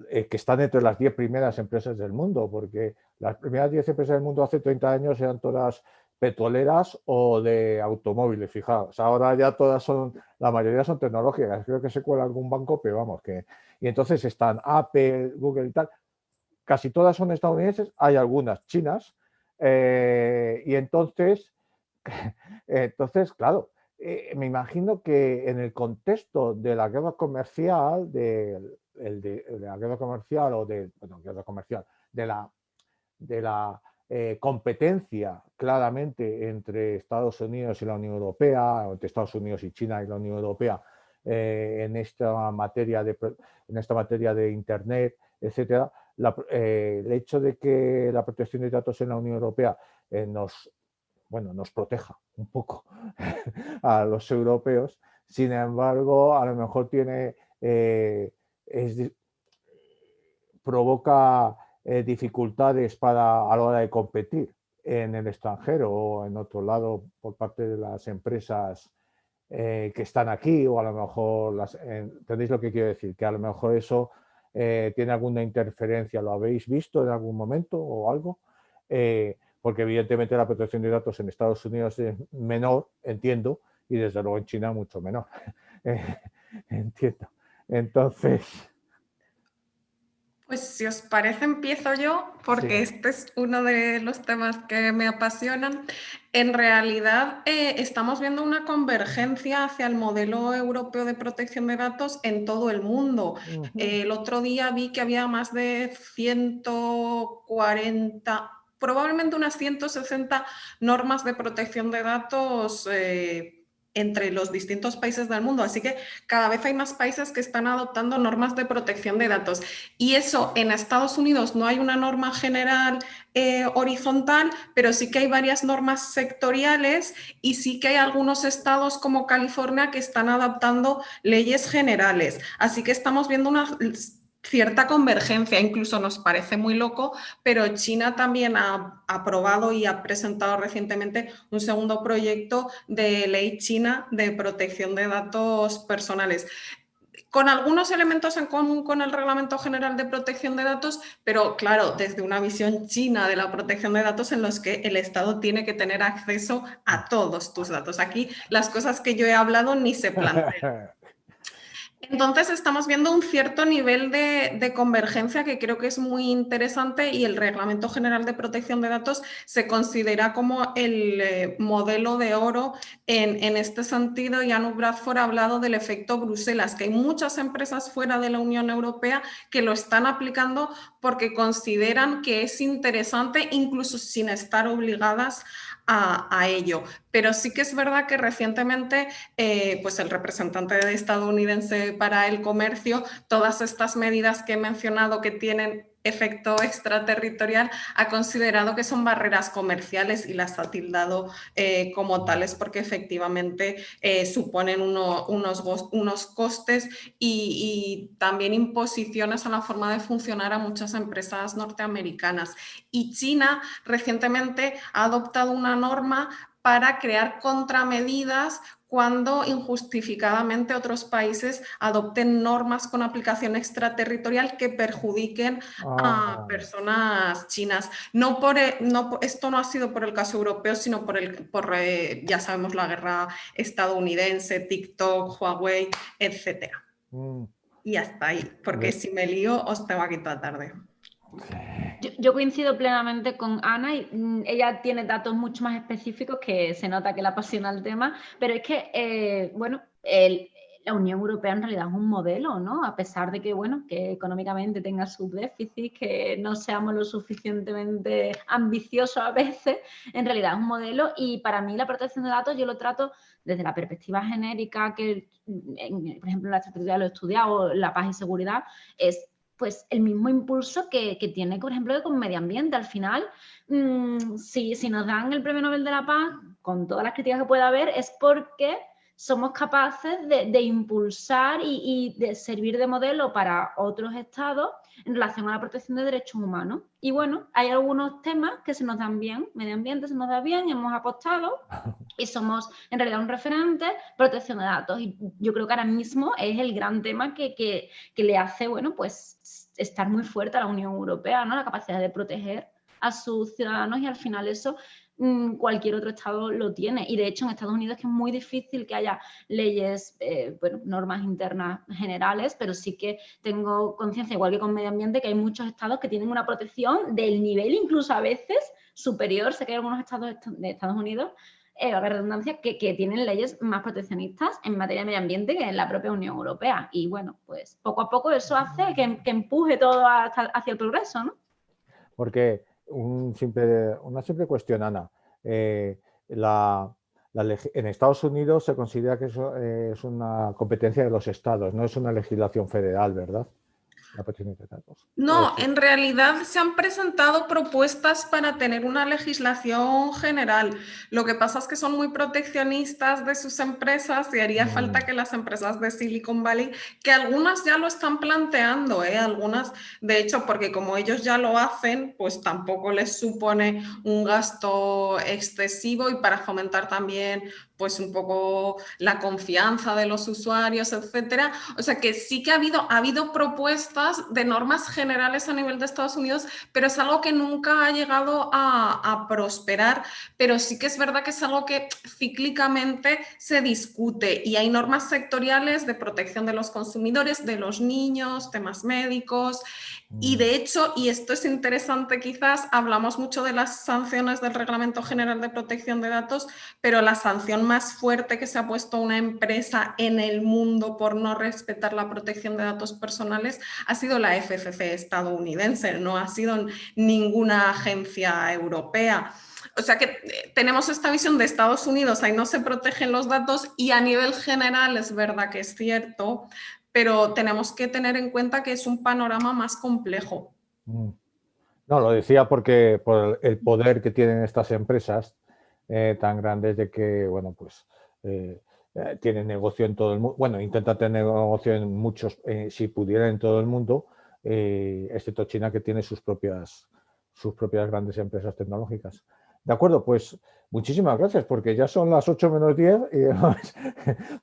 que están entre las 10 primeras empresas del mundo, porque las primeras 10 empresas del mundo hace 30 años eran todas petroleras o de automóviles, fijaos, ahora ya la mayoría son tecnológicas, creo que se cuela algún banco, pero vamos, y entonces están Apple, Google y tal, casi todas son estadounidenses, hay algunas chinas, y entonces, claro, me imagino que en el contexto de la guerra comercial, de la competencia claramente entre Estados Unidos y la Unión Europea, o entre Estados Unidos y China y la Unión Europea, en esta materia de Internet, etcétera, el hecho de que la protección de datos en la Unión Europea nos proteja un poco a los europeos, sin embargo, a lo mejor provoca dificultades a la hora de competir en el extranjero o en otro lado por parte de las empresas que están aquí, o a lo mejor, ¿entendéis lo que quiero decir? Que a lo mejor eso tiene alguna interferencia, ¿lo habéis visto en algún momento o algo? Porque evidentemente la protección de datos en Estados Unidos es menor, entiendo, y desde luego en China mucho menor. Entiendo. Entonces... Pues si os parece empiezo yo, porque sí. este es uno de los temas que me apasionan. En realidad estamos viendo una convergencia hacia el modelo europeo de protección de datos en todo el mundo. El otro día vi que había más de 140, probablemente unas 160 normas de protección de datos entre los distintos países del mundo. Así que cada vez hay más países que están adoptando normas de protección de datos. Y eso en Estados Unidos no hay una norma general horizontal, pero sí que hay varias normas sectoriales y sí que hay algunos estados como California que están adaptando leyes generales. Así que estamos viendo una cierta convergencia, incluso nos parece muy loco, pero China también ha aprobado y ha presentado recientemente un segundo proyecto de ley china de protección de datos personales, con algunos elementos en común con el Reglamento General de Protección de Datos, pero claro, desde una visión china de la protección de datos en los que el Estado tiene que tener acceso a todos tus datos. Aquí las cosas que yo he hablado ni se plantean. Entonces estamos viendo un cierto nivel de convergencia que creo que es muy interesante y el Reglamento General de Protección de Datos se considera como el modelo de oro en este sentido, y Anu Bradford ha hablado del efecto Bruselas, que hay muchas empresas fuera de la Unión Europea que lo están aplicando porque consideran que es interesante, incluso sin estar obligadas a ello. Pero sí que es verdad que recientemente pues el representante estadounidense para el comercio, todas estas medidas que he mencionado que tienen efecto extraterritorial, ha considerado que son barreras comerciales y las ha tildado como tales porque efectivamente suponen unos costes y también imposiciones a la forma de funcionar a muchas empresas norteamericanas. Y China recientemente ha adoptado una norma para crear contramedidas cuando injustificadamente otros países adopten normas con aplicación extraterritorial que perjudiquen a personas chinas. Esto no ha sido por el caso europeo, sino por ya sabemos, la guerra estadounidense, TikTok, Huawei, etc. Y hasta ahí, porque si me lío os tengo aquí toda tarde. Yo coincido plenamente con Ana y ella tiene datos mucho más específicos que se nota que le apasiona el tema, pero es que, bueno, la Unión Europea en realidad es un modelo, ¿no? A pesar de que, bueno, que económicamente tenga sus déficits, que no seamos lo suficientemente ambiciosos a veces, en realidad es un modelo, y para mí la protección de datos yo lo trato desde la perspectiva genérica que, por ejemplo, en la estrategia lo he estudiado, la paz y seguridad, es pues el mismo impulso que tiene, por ejemplo, con medio ambiente. Al final, si nos dan el Premio Nobel de la Paz, con todas las críticas que pueda haber, es porque somos capaces de impulsar y de servir de modelo para otros estados en relación a la protección de derechos humanos. Y bueno, hay algunos temas que se nos dan bien, medio ambiente se nos da bien, hemos apostado y somos en realidad un referente, protección de datos. Y yo creo que ahora mismo es el gran tema que le hace, bueno, pues estar muy fuerte a la Unión Europea, ¿no? La capacidad de proteger a sus ciudadanos, y al final eso cualquier otro estado lo tiene. Y de hecho en Estados Unidos es que es muy difícil que haya leyes, bueno, normas internas generales, pero sí que tengo conciencia, igual que con medio ambiente, que hay muchos estados que tienen una protección del nivel incluso a veces superior. Sé que hay algunos estados de Estados Unidos, la redundancia, que tienen leyes más proteccionistas en materia de medio ambiente que en la propia Unión Europea. Y bueno, pues poco a poco eso hace que empuje todo hacia el progreso, ¿no? Porque una simple cuestión, Ana. En Estados Unidos se considera que eso es una competencia de los estados, no es una legislación federal, ¿verdad? La protección de datos. No, en realidad se han presentado propuestas para tener una legislación general. Lo que pasa es que son muy proteccionistas de sus empresas y haría falta que las empresas de Silicon Valley, que algunas ya lo están planteando, algunas, de hecho, porque como ellos ya lo hacen, pues tampoco les supone un gasto excesivo, y para fomentar también pues un poco la confianza de los usuarios, etcétera. O sea que sí que ha habido propuestas de normas generales a nivel de Estados Unidos, pero es algo que nunca ha llegado a prosperar. Pero sí que es verdad que es algo que cíclicamente se discute y hay normas sectoriales de protección de los consumidores, de los niños, temas médicos. Y de hecho, y esto es interesante quizás, hablamos mucho de las sanciones del Reglamento General de Protección de Datos, pero la sanción más fuerte que se ha puesto una empresa en el mundo por no respetar la protección de datos personales ha sido la FCC estadounidense, no ha sido ninguna agencia europea. O sea que tenemos esta visión de Estados Unidos, ahí no se protegen los datos y a nivel general es verdad que es cierto, pero tenemos que tener en cuenta que es un panorama más complejo. No, lo decía porque por el poder que tienen estas empresas tan grandes de que, bueno, pues tienen negocio en todo el mundo. Bueno, intenta tener negocio en muchos, si pudiera en todo el mundo, excepto China, que tiene sus propias grandes empresas tecnológicas. De acuerdo, pues muchísimas gracias, porque ya son las 8 menos 10 y hemos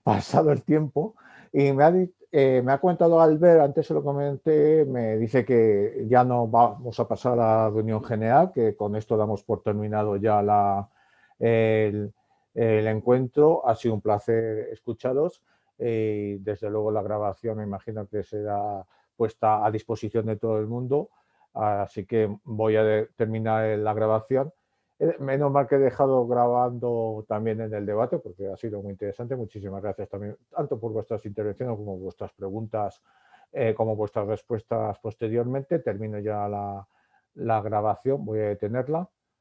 pasado el tiempo. Y me ha comentado Albert, antes se lo comenté, me dice que ya no vamos a pasar a la reunión general, que con esto damos por terminado ya el encuentro. Ha sido un placer escucharos y desde luego la grabación me imagino que será puesta a disposición de todo el mundo, así que voy a terminar la grabación. Menos mal que he dejado grabando también en el debate porque ha sido muy interesante. Muchísimas gracias también, tanto por vuestras intervenciones como vuestras preguntas, como vuestras respuestas posteriormente. Termino ya la grabación, voy a detenerla.